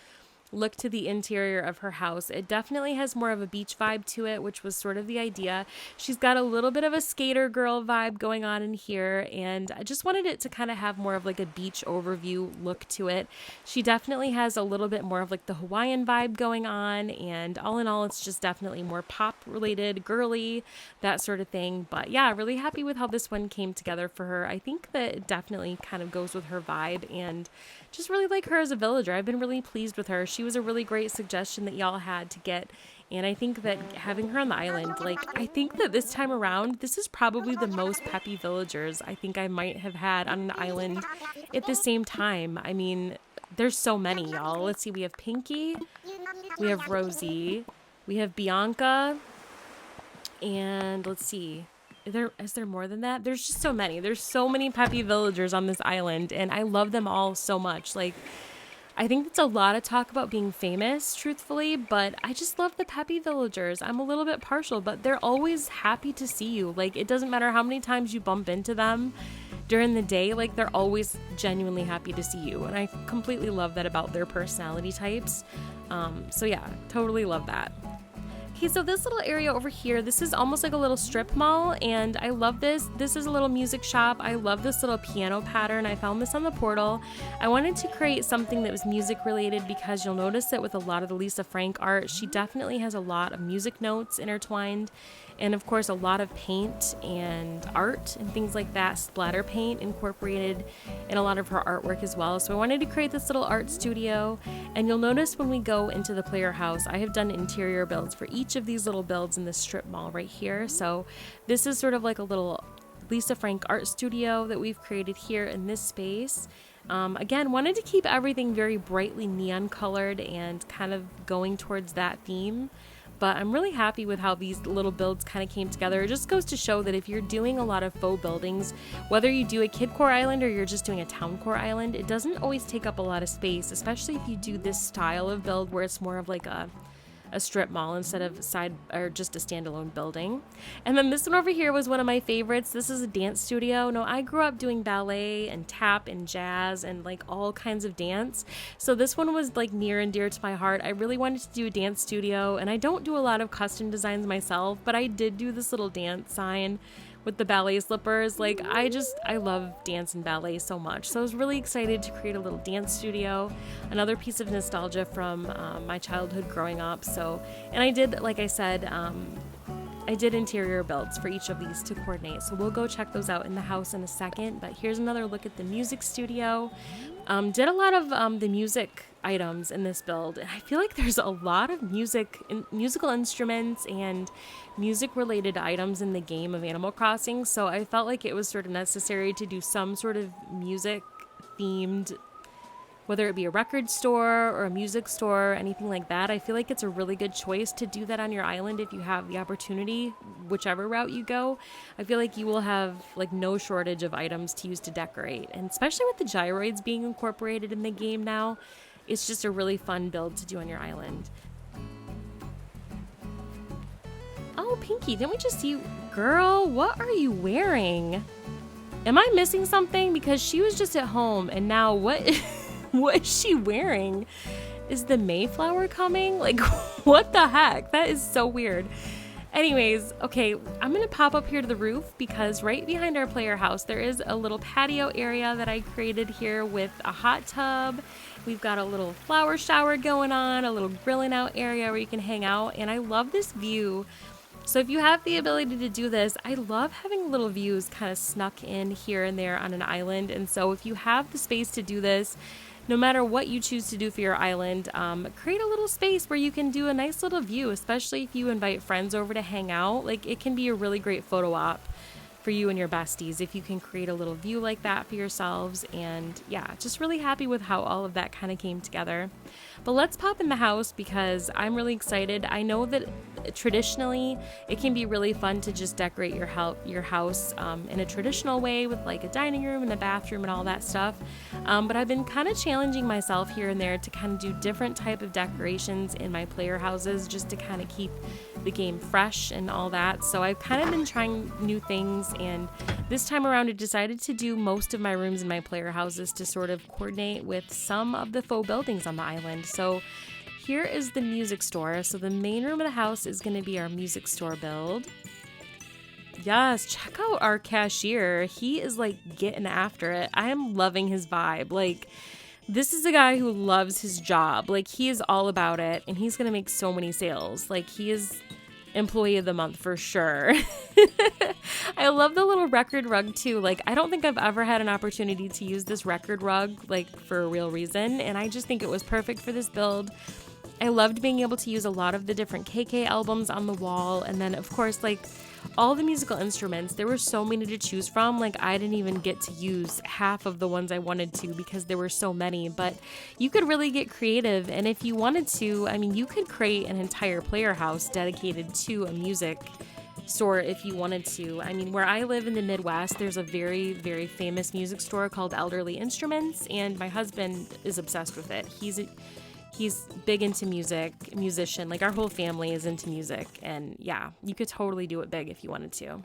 look to the interior of her house. It definitely has more of a beach vibe to it, which was sort of the idea. She's got a little bit of a skater girl vibe going on in here, and I just wanted it to kind of have more of like a beach overview look to it. She definitely has a little bit more of like the Hawaiian vibe going on, and all in all, it's just definitely more pop related, girly, that sort of thing. But yeah, really happy with how this one came together for her. I think that it definitely kind of goes with her vibe, and just really like her as a villager. I've been really pleased with her. She was a really great suggestion that y'all had to get, and I think that having her on the island, like, I think that this time around, this is probably the most peppy villagers I think I might have had on an island at the same time. I mean, there's so many, y'all. Let's see, we have Pinky, we have Rosie, we have Bianca, and let's see, is there more than that? There's just so many. There's so many peppy villagers on this island, and I love them all so much. Like, I think it's a lot of talk about being famous, truthfully, but I just love the peppy villagers. I'm a little bit partial, but they're always happy to see you. Like, it doesn't matter how many times you bump into them during the day, like, they're always genuinely happy to see you, and I completely love that about their personality types. So yeah, totally love that. Okay, so this little area over here, this is almost like a little strip mall, and I love this. This is a little music shop. I love this little piano pattern. I found this on the portal. I wanted to create something that was music related, because you'll notice that with a lot of the Lisa Frank art, she definitely has a lot of music notes intertwined, and of course a lot of paint and art and things like that, splatter paint incorporated in a lot of her artwork as well. So I wanted to create this little art studio, and you'll notice when we go into the player house, I have done interior builds for each of these little builds in this strip mall right here. So this is sort of like a little Lisa Frank art studio that we've created here in this space. Again, wanted to keep everything very brightly neon colored and kind of going towards that theme. but I'm really happy with how these little builds kind of came together. It just goes to show that if you're doing a lot of faux buildings, whether you do a Kidcore island or you're just doing a town core island, it doesn't always take up a lot of space, especially if you do this style of build where it's more of like a strip mall instead of side or just a standalone building. And then this one over here was one of my favorites. This is a dance studio. No, I grew up doing ballet and tap and jazz and like all kinds of dance. So this one was like near and dear to my heart. I really wanted to do a dance studio, and I don't do a lot of custom designs myself, but I did do this little dance sign with the ballet slippers. Like I love dance and ballet so much. So I was really excited to create a little dance studio, another piece of nostalgia from my childhood growing up. So, and I did, like I said, I did interior builds for each of these to coordinate. So we'll go check those out in the house in a second. But here's another look at the music studio. Did a lot of the music items in this build. I feel like there's a lot of musical instruments and music related items in the game of Animal Crossing. So I felt like it was sort of necessary to do some sort of music themed, whether it be a record store or a music store or anything like that. I feel like it's a really good choice to do that on your island if you have the opportunity, whichever route you go. I feel like you will have like no shortage of items to use to decorate. And especially with the gyroids being incorporated in the game now, it's just a really fun build to do on your island. Oh, Pinky, didn't we just see... Girl, what are you wearing? Am I missing something? Because she was just at home, and now what... what is she wearing? Is the Mayflower coming? Like, what the heck? That is so weird. Anyways, okay, I'm gonna pop up here to the roof because right behind our player house, there is a little patio area that I created here with a hot tub. We've got a little flower shower going on, a little grilling out area where you can hang out, and I love this view. So if you have the ability to do this, I love having little views kind of snuck in here and there on an island. And so if you have the space to do this, no matter what you choose to do for your island, create a little space where you can do a nice little view, especially if you invite friends over to hang out. Like, it can be a really great photo op for you and your besties if you can create a little view like that for yourselves. And yeah, just really happy with how all of that kind of came together. But let's pop in the house because I'm really excited. I know that traditionally it can be really fun to just decorate your house in a traditional way with like a dining room and a bathroom and all that stuff. But I've been kind of challenging myself here and there to kind of do different type of decorations in my player houses just to kind of keep the game fresh and all that. So I've kind of been trying new things, and this time around I decided to do most of my rooms in my player houses to sort of coordinate with some of the faux buildings on the island. So here is the music store. So the main room of the house is going to be our music store build. Yes, check out our cashier. He is like getting after it. I am loving his vibe. Like, this is a guy who loves his job. Like, he is all about it, and he's going to make so many sales. Like, he is employee of the month for sure. I love the little record rug too. Like, I don't think I've ever had an opportunity to use this record rug like for a real reason, and I just think it was perfect for this build. I loved being able to use a lot of the different KK albums on the wall, and then of course like all the musical instruments. There were so many to choose from. Like, I didn't even get to use half of the ones I wanted to because there were so many, but you could really get creative. And if you wanted to, I mean, you could create an entire player house dedicated to a music store if you wanted to. I mean, where I live in the Midwest, there's a very, very famous music store called Elderly Instruments, and my husband is obsessed with it. He's big into music, musician. Like, our whole family is into music, and yeah, you could totally do it big if you wanted to.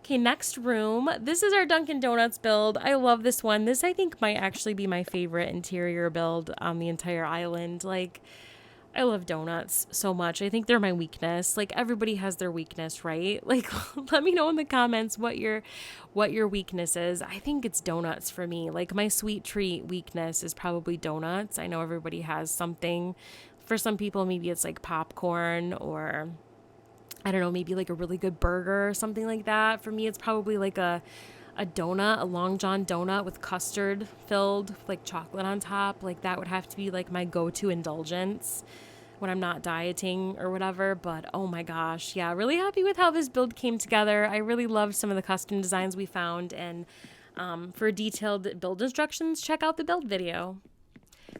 Okay, next room. This is our Dunkin Donuts build. I love this one. This, I think, might actually be my favorite interior build on the entire island. Like, I love donuts so much. I think they're my weakness. Like, everybody has their weakness, right? Like, let me know in the comments what your weakness is. I think it's donuts for me. Like, my sweet treat weakness is probably donuts. I know everybody has something. For some people, maybe it's like popcorn, or I don't know, maybe like a really good burger or something like that. For me, it's probably like a donut, a Long John donut with custard filled, like chocolate on top. Like, that would have to be like my go-to indulgence when I'm not dieting or whatever. But oh my gosh, yeah, really happy with how this build came together. I really loved some of the custom designs we found, and for detailed build instructions, check out the build video.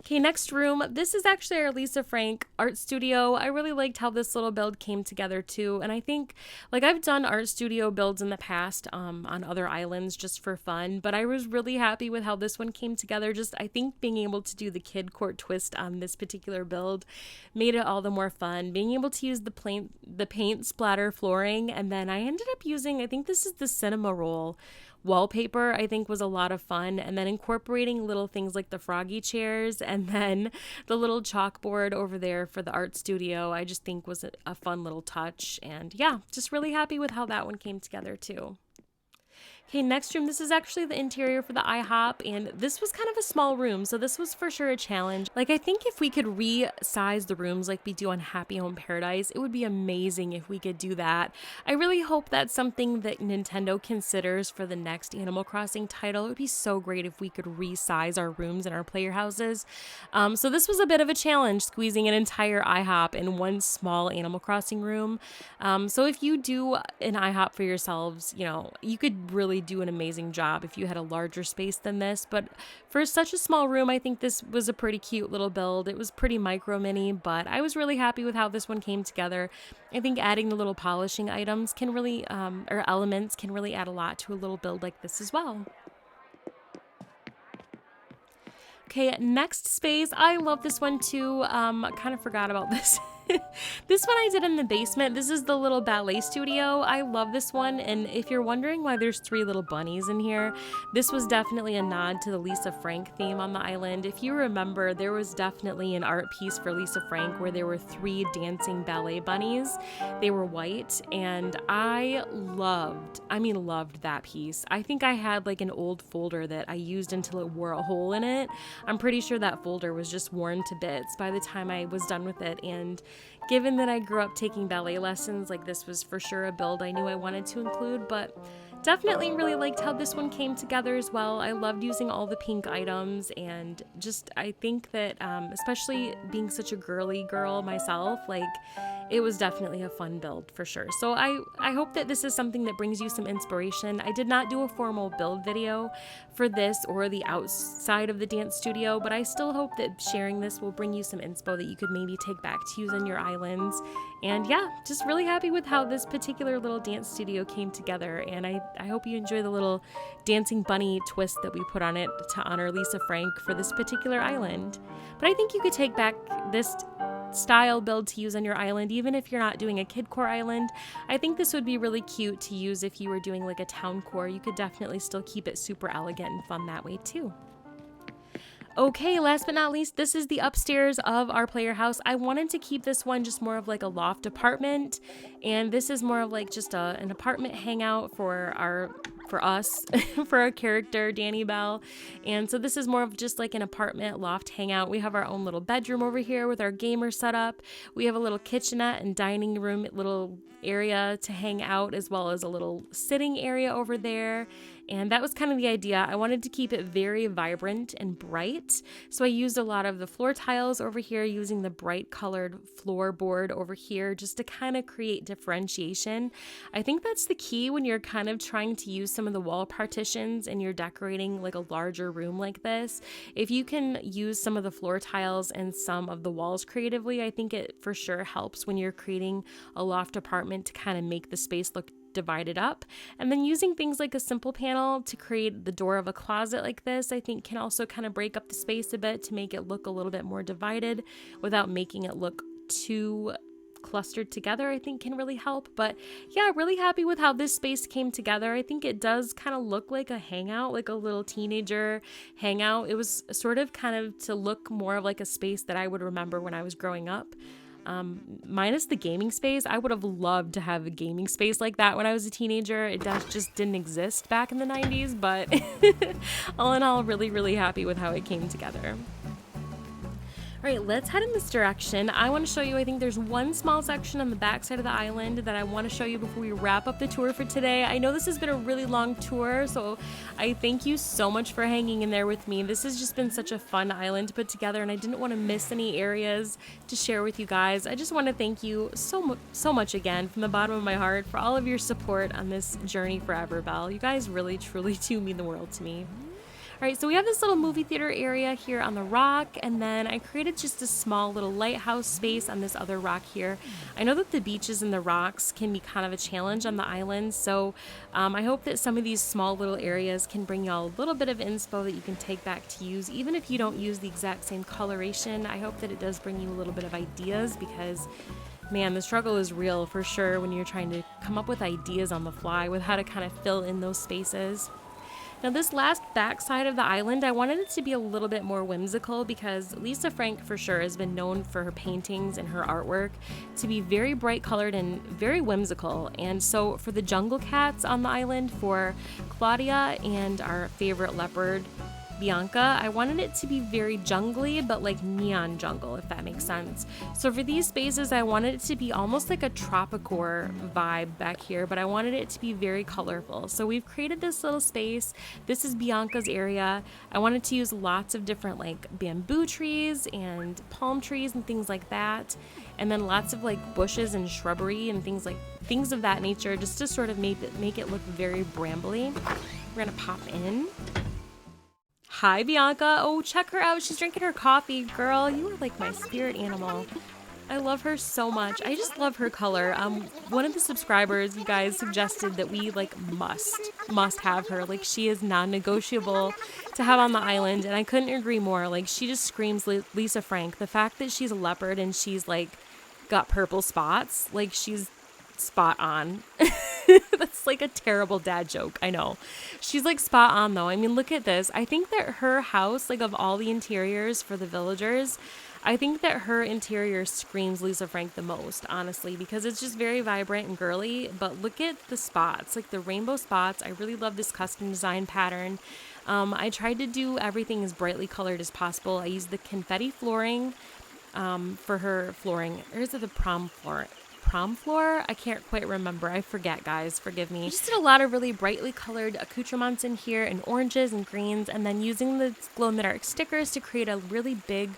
Okay, next room. This is actually our Lisa Frank art studio. I really liked how this little build came together too. And I think, like, I've done art studio builds in the past on other islands just for fun, but I was really happy with how this one came together. Just, I think being able to do the Kidcore twist on this particular build made it all the more fun. Being able to use the paint splatter flooring, and then I ended up using, I think this is the cinema roll wallpaper, I think was a lot of fun, and then incorporating little things like the froggy chairs and then the little chalkboard over there for the art studio, I just think was a fun little touch. And yeah, just really happy with how that one came together too. Okay, next room, this is actually the interior for the IHOP, and this was kind of a small room, so this was for sure a challenge. Like, I think if we could resize the rooms like we do on Happy Home Paradise, it would be amazing if we could do that. I really hope that's something that Nintendo considers for the next Animal Crossing title. It would be so great if we could resize our rooms and our player houses. So this was a bit of a challenge, squeezing an entire IHOP in one small Animal Crossing room. So if you do an IHOP for yourselves, you know, you could really do an amazing job if you had a larger space than this, but for such a small room, I think this was a pretty cute little build. It was pretty micro mini, but I was really happy with how this one came together. I think adding the little polishing items can really, or elements can really add a lot to a little build like this as well. Okay, next space. I love this one too. I kind of forgot about this. This one I did in the basement. This is the little ballet studio. I love this one, and if you're wondering why there's 3 little bunnies in here, this was definitely a nod to the Lisa Frank theme on the island. If you remember, there was definitely an art piece for Lisa Frank where there were 3 dancing ballet bunnies. They were white, and I loved that piece. I think I had like an old folder that I used until it wore a hole in it. I'm pretty sure that folder was just worn to bits by the time I was done with it, and given that I grew up taking ballet lessons, like, this was for sure a build I knew I wanted to include, but definitely really liked how this one came together as well. I loved using all the pink items, and just, I think that, especially being such a girly girl myself, like, it was definitely a fun build for sure. So I hope that this is something that brings you some inspiration. I did not do a formal build video for this or the outside of the dance studio, but I still hope that sharing this will bring you some inspo that you could maybe take back to use on your islands. And yeah, just really happy with how this particular little dance studio came together, and I hope you enjoy the little dancing bunny twist that we put on it to honor Lisa Frank for this particular island. But I think you could take back this style build to use on your island, even if you're not doing a Kidcore island. I think this would be really cute to use if you were doing like a town core. You could definitely still keep it super elegant and fun that way too. Okay, last but not least, this is the upstairs of our player house. I wanted to keep this one just more of like a loft apartment, and this is more of like just an apartment hangout for us, for our character, Danny Bell. And so this is more of just like an apartment loft hangout. We have our own little bedroom over here with our gamer setup. We have a little kitchenette and dining room little area to hang out, as well as a little sitting area over there. And that was kind of the idea. I wanted to keep it very vibrant and bright. So I used a lot of the floor tiles over here, using the bright colored floorboard over here just to kind of create differentiation. I think that's the key when you're kind of trying to use some of the wall partitions and you're decorating like a larger room like this. If you can use some of the floor tiles and some of the walls creatively, I think it for sure helps when you're creating a loft apartment to kind of make the space look divided up. And then using things like a simple panel to create the door of a closet like this, I think can also kind of break up the space a bit to make it look a little bit more divided without making it look too clustered together. I think can really help. But yeah, really happy with how this space came together. I think it does kind of look like a hangout, like a little teenager hangout. It was sort of kind of to look more of like a space that I would remember when I was growing up. Minus the gaming space. I would have loved to have a gaming space like that when I was a teenager. It just didn't exist back in the 90s, but all in all, really, really happy with how it came together. All right, let's head in this direction. I want to show you, I think there's one small section on the back side of the island that I want to show you before we wrap up the tour for today. I know this has been a really long tour, so I thank you so much for hanging in there with me. This has just been such a fun island to put together, and I didn't want to miss any areas to share with you guys. I just want to thank you so much again from the bottom of my heart for all of your support on this journey for Everbelle. You guys really, truly do mean the world to me. Alright, so we have this little movie theater area here on the rock, and then I created just a small little lighthouse space on this other rock here. I know that the beaches and the rocks can be kind of a challenge on the island, so I hope that some of these small little areas can bring y'all a little bit of inspo that you can take back to use. Even if you don't use the exact same coloration, I hope that it does bring you a little bit of ideas, because man, the struggle is real for sure when you're trying to come up with ideas on the fly with how to kind of fill in those spaces. Now this last back side of the island, I wanted it to be a little bit more whimsical because Lisa Frank for sure has been known for her paintings and her artwork to be very bright colored and very whimsical. And so for the jungle cats on the island, for Claudia and our favorite leopard, Bianca, I wanted it to be very jungly, but like neon jungle, if that makes sense. So for these spaces, I wanted it to be almost like a tropicore vibe back here, but I wanted it to be very colorful. So we've created this little space. This is Bianca's area. I wanted to use lots of different like bamboo trees and palm trees and things like that. And then lots of like bushes and shrubbery and things of that nature, just to sort of make it look very brambly. We're gonna pop in. Hi, Bianca. Oh, check her out. She's drinking her coffee. Girl, you are like my spirit animal. I love her so much. I just love her color. One of the subscribers, you guys, suggested that we like must have her. Like, she is non-negotiable to have on the island, and I couldn't agree more. Like, she just screams Lisa Frank. The fact that she's a leopard and she's like got purple spots, like she's spot on. That's like a terrible dad joke, I know. She's like spot on though. I mean, look at this. I think that her house, like of all the interiors for the villagers, I think that her interior screams Lisa Frank the most, honestly, because it's just very vibrant and girly. But look at the spots, like the rainbow spots. I really love this custom design pattern. I tried to do everything as brightly colored as possible. I used the confetti flooring for her flooring. Or is it the prom floor? I can't quite remember. I forget, guys. Forgive me. I just did a lot of really brightly colored accoutrements in here, and oranges and greens, and then using the glow-in-the-dark stickers to create a really big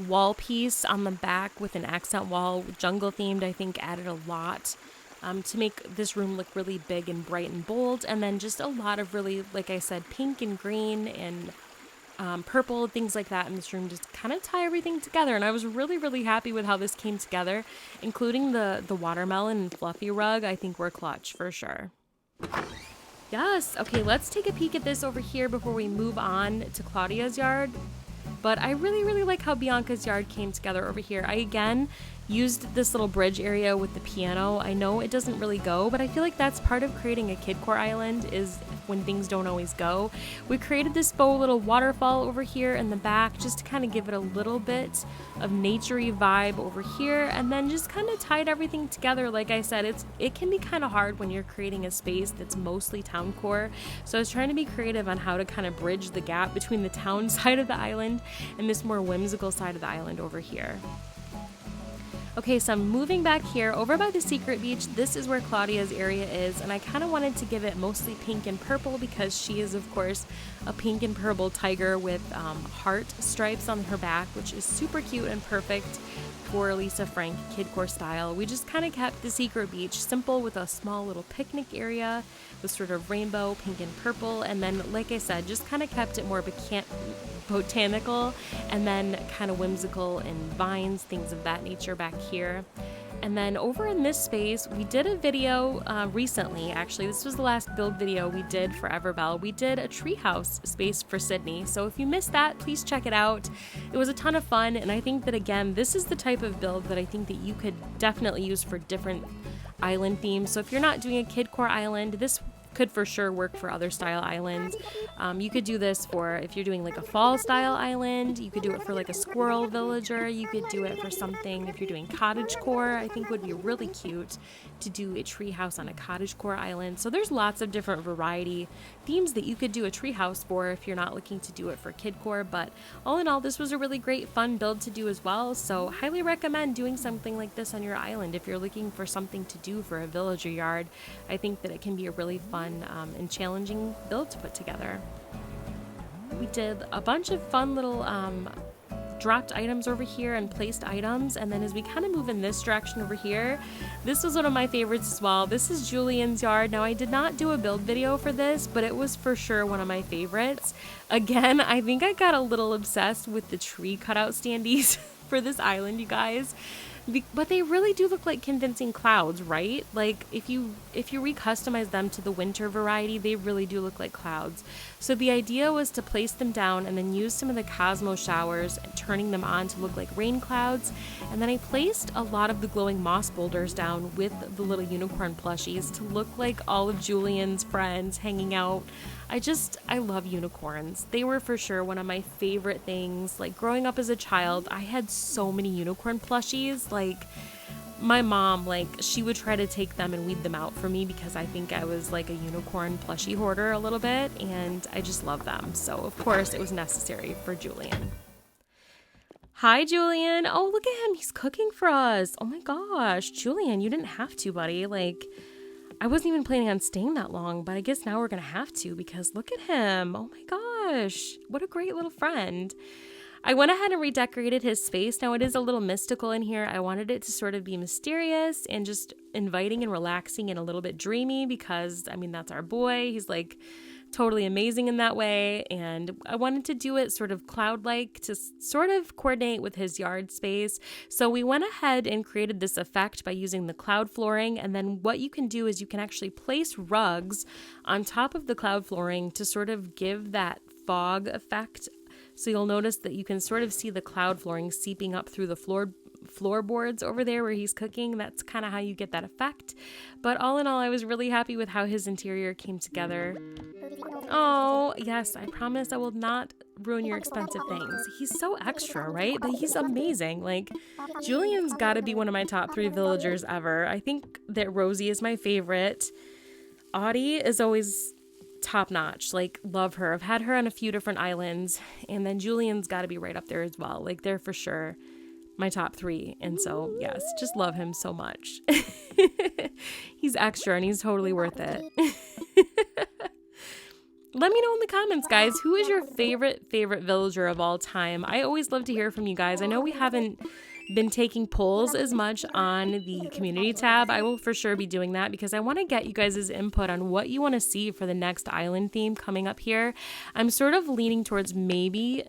wall piece on the back with an accent wall, jungle themed. I think added a lot to make this room look really big and bright and bold, and then just a lot of really, like I said, pink and green and purple, things like that in this room, just kind of tie everything together. And I was really, really happy with how this came together, including the watermelon and fluffy rug. I think we're clutch for sure. Yes. Okay, let's take a peek at this over here before we move on to Claudia's yard. But I really, really like how Bianca's yard came together over here. I, again, used this little bridge area with the piano. I know it doesn't really go, but I feel like that's part of creating a Kidcore island, is when things don't always go. We created this faux little waterfall over here in the back just to kind of give it a little bit of naturey vibe over here, and then just kind of tied everything together. Like I said, it can be kind of hard when you're creating a space that's mostly town core, so I was trying to be creative on how to kind of bridge the gap between the town side of the island and this more whimsical side of the island over here. Okay, so I'm moving back here over by the secret beach. This is where Claudia's area is, and I kind of wanted to give it mostly pink and purple because she is, of course, a pink and purple tiger with heart stripes on her back, which is super cute and perfect for Lisa Frank Kidcore style. We just kind of kept the secret beach simple with a small little picnic area with sort of rainbow, pink and purple, and then, like I said, just kind of kept it more botanical and then kind of whimsical and vines, things of that nature back here. And then over in this space, we did a video recently, actually. This was the last build video we did for Everbelle. We did a treehouse space for Sydney. So if you missed that, please check it out. It was a ton of fun, and I think that, again, this is the type of build that I think that you could definitely use for different island themes. So if you're not doing a Kidcore island, this could for sure work for other style islands. You could do this for if you're doing like a fall style island. You could do it for like a squirrel villager. You could do it for something if you're doing cottagecore. I think would be really cute to do a treehouse on a cottagecore island. So there's lots of different variety themes that you could do a treehouse for if you're not looking to do it for Kidcore. But all in all, this was a really great fun build to do as well. So highly recommend doing something like this on your island if you're looking for something to do for a villager yard. I think that it can be a really fun and challenging build to put together. We did a bunch of fun little dropped items over here and placed items. And then as we kind of move in this direction over here, this was one of my favorites as well. This is Julian's yard. Now I did not do a build video for this, but it was for sure one of my favorites. Again, I think I got a little obsessed with the tree cutout standees for this island, you guys. But they really do look like convincing clouds, right? Like if you recustomize them to the winter variety, they really do look like clouds. So the idea was to place them down and then use some of the Cosmo showers, turning them on to look like rain clouds. And then I placed a lot of the glowing moss boulders down with the little unicorn plushies to look like all of Julian's friends hanging out. I love unicorns. They were for sure one of my favorite things. Like growing up as a child, I had so many unicorn plushies. Like my mom, like she would try to take them and weed them out for me because I think I was like a unicorn plushie hoarder a little bit, and I just love them. So of course it was necessary for Julian. Hi, Julian. Oh, look at him. He's cooking for us. Oh my gosh. Julian, you didn't have to, buddy. Like, I wasn't even planning on staying that long, but I guess now we're going to have to because look at him. Oh my gosh. What a great little friend. I went ahead and redecorated his space. Now it is a little mystical in here. I wanted it to sort of be mysterious and just inviting and relaxing and a little bit dreamy because, I mean, that's our boy. He's like totally amazing in that way, and I wanted to do it sort of cloud-like to sort of coordinate with his yard space. So we went ahead and created this effect by using the cloud flooring, and then what you can do is you can actually place rugs on top of the cloud flooring to sort of give that fog effect. So you'll notice that you can sort of see the cloud flooring seeping up through the floorboards over there where he's cooking. That's kind of how you get that effect. But all in all, I was really happy with how his interior came together. Oh, yes, I promise I will not ruin your expensive things. He's so extra, right? But he's amazing. Like, Julian's got to be one of my top 3 villagers ever. I think that Rosie is my favorite. Audie is always top notch. Like, love her. I've had her on a few different islands. And then Julian's got to be right up there as well. Like, they're for sure my top 3. And so, yes, just love him so much. He's extra and he's totally worth it. Let me know in the comments, guys, who is your favorite villager of all time? I always love to hear from you guys. I know we haven't been taking polls as much on the community tab. I will for sure be doing that because I want to get you guys' input on what you want to see for the next island theme coming up here. I'm sort of leaning towards maybe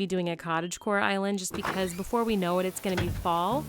doing a cottagecore island just because before we know it, it's going to be fall.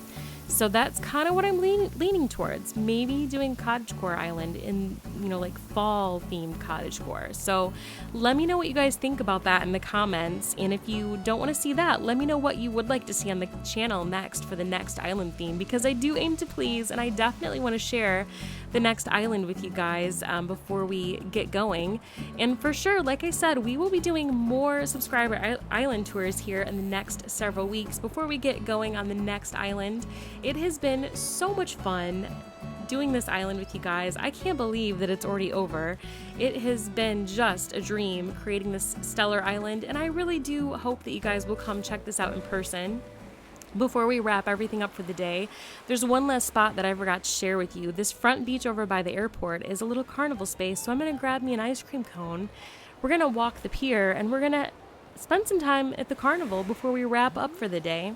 So that's kind of what I'm leaning towards. Maybe doing cottagecore island in, like fall themed cottagecore. So let me know what you guys think about that in the comments. And if you don't want to see that, let me know what you would like to see on the channel next for the next island theme, because I do aim to please and I definitely want to share the next island with you guys before we get going. And for sure, like I said, we will be doing more subscriber island tours here in the next several weeks before we get going on the next island. It has been so much fun doing this island with you guys. I can't believe that it's already over. It has been just a dream creating this stellar island, and I really do hope that you guys will come check this out in person. Before we wrap everything up for the day, there's one last spot that I forgot to share with you. This front beach over by the airport is a little carnival space, so I'm going to grab me an ice cream cone. We're going to walk the pier, and we're going to spend some time at the carnival before we wrap up for the day.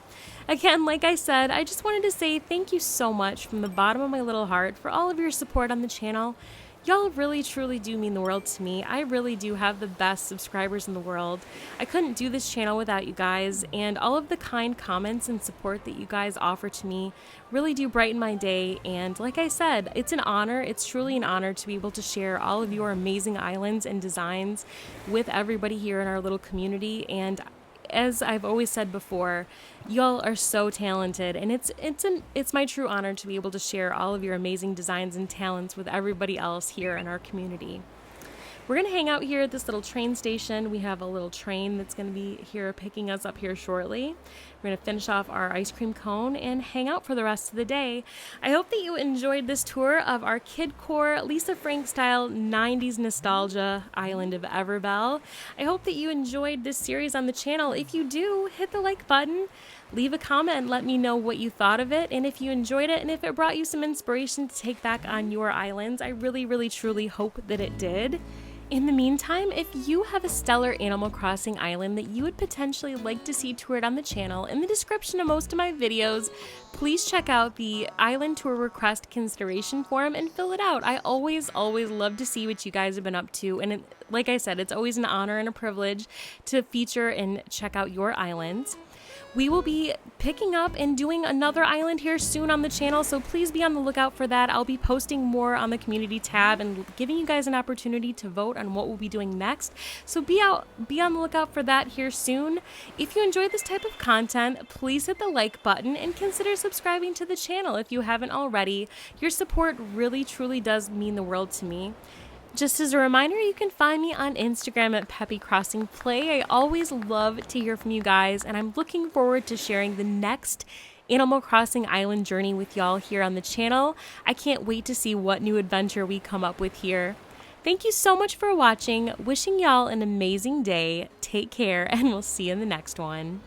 Again, like I said, I just wanted to say thank you so much from the bottom of my little heart for all of your support on the channel. Y'all really, truly do mean the world to me. I really do have the best subscribers in the world. I couldn't do this channel without you guys, and all of the kind comments and support that you guys offer to me really do brighten my day. And like I said, it's an honor. It's truly an honor to be able to share all of your amazing islands and designs with everybody here in our little community. And as I've always said before, y'all are so talented, and it's my true honor to be able to share all of your amazing designs and talents with everybody else here in our community. We're going to hang out here at this little train station. We have a little train that's going to be here picking us up here shortly. We're going to finish off our ice cream cone and hang out for the rest of the day. I hope that you enjoyed this tour of our Kidcore Lisa Frank style 90s nostalgia island of Everbelle. I hope that you enjoyed this series on the channel. If you do, hit the like button. Leave a comment and let me know what you thought of it, and if you enjoyed it and if it brought you some inspiration to take back on your islands. I really, really, truly hope that it did. In the meantime, if you have a stellar Animal Crossing island that you would potentially like to see toured on the channel, in the description of most of my videos, please check out the island tour request consideration form and fill it out. I always love to see what you guys have been up to, and like I said, it's always an honor and a privilege to feature and check out your islands. We will be picking up and doing another island here soon on the channel, so please be on the lookout for that. I'll be posting more on the community tab and giving you guys an opportunity to vote on what we'll be doing next. So be on the lookout for that here soon. If you enjoyed this type of content, please hit the like button and consider subscribing to the channel if you haven't already. Your support really truly does mean the world to me. Just as a reminder, you can find me on Instagram at PeppyCrossingPlay. I always love to hear from you guys, and I'm looking forward to sharing the next Animal Crossing Island journey with y'all here on the channel. I can't wait to see what new adventure we come up with here. Thank you so much for watching. Wishing y'all an amazing day. Take care, and we'll see you in the next one.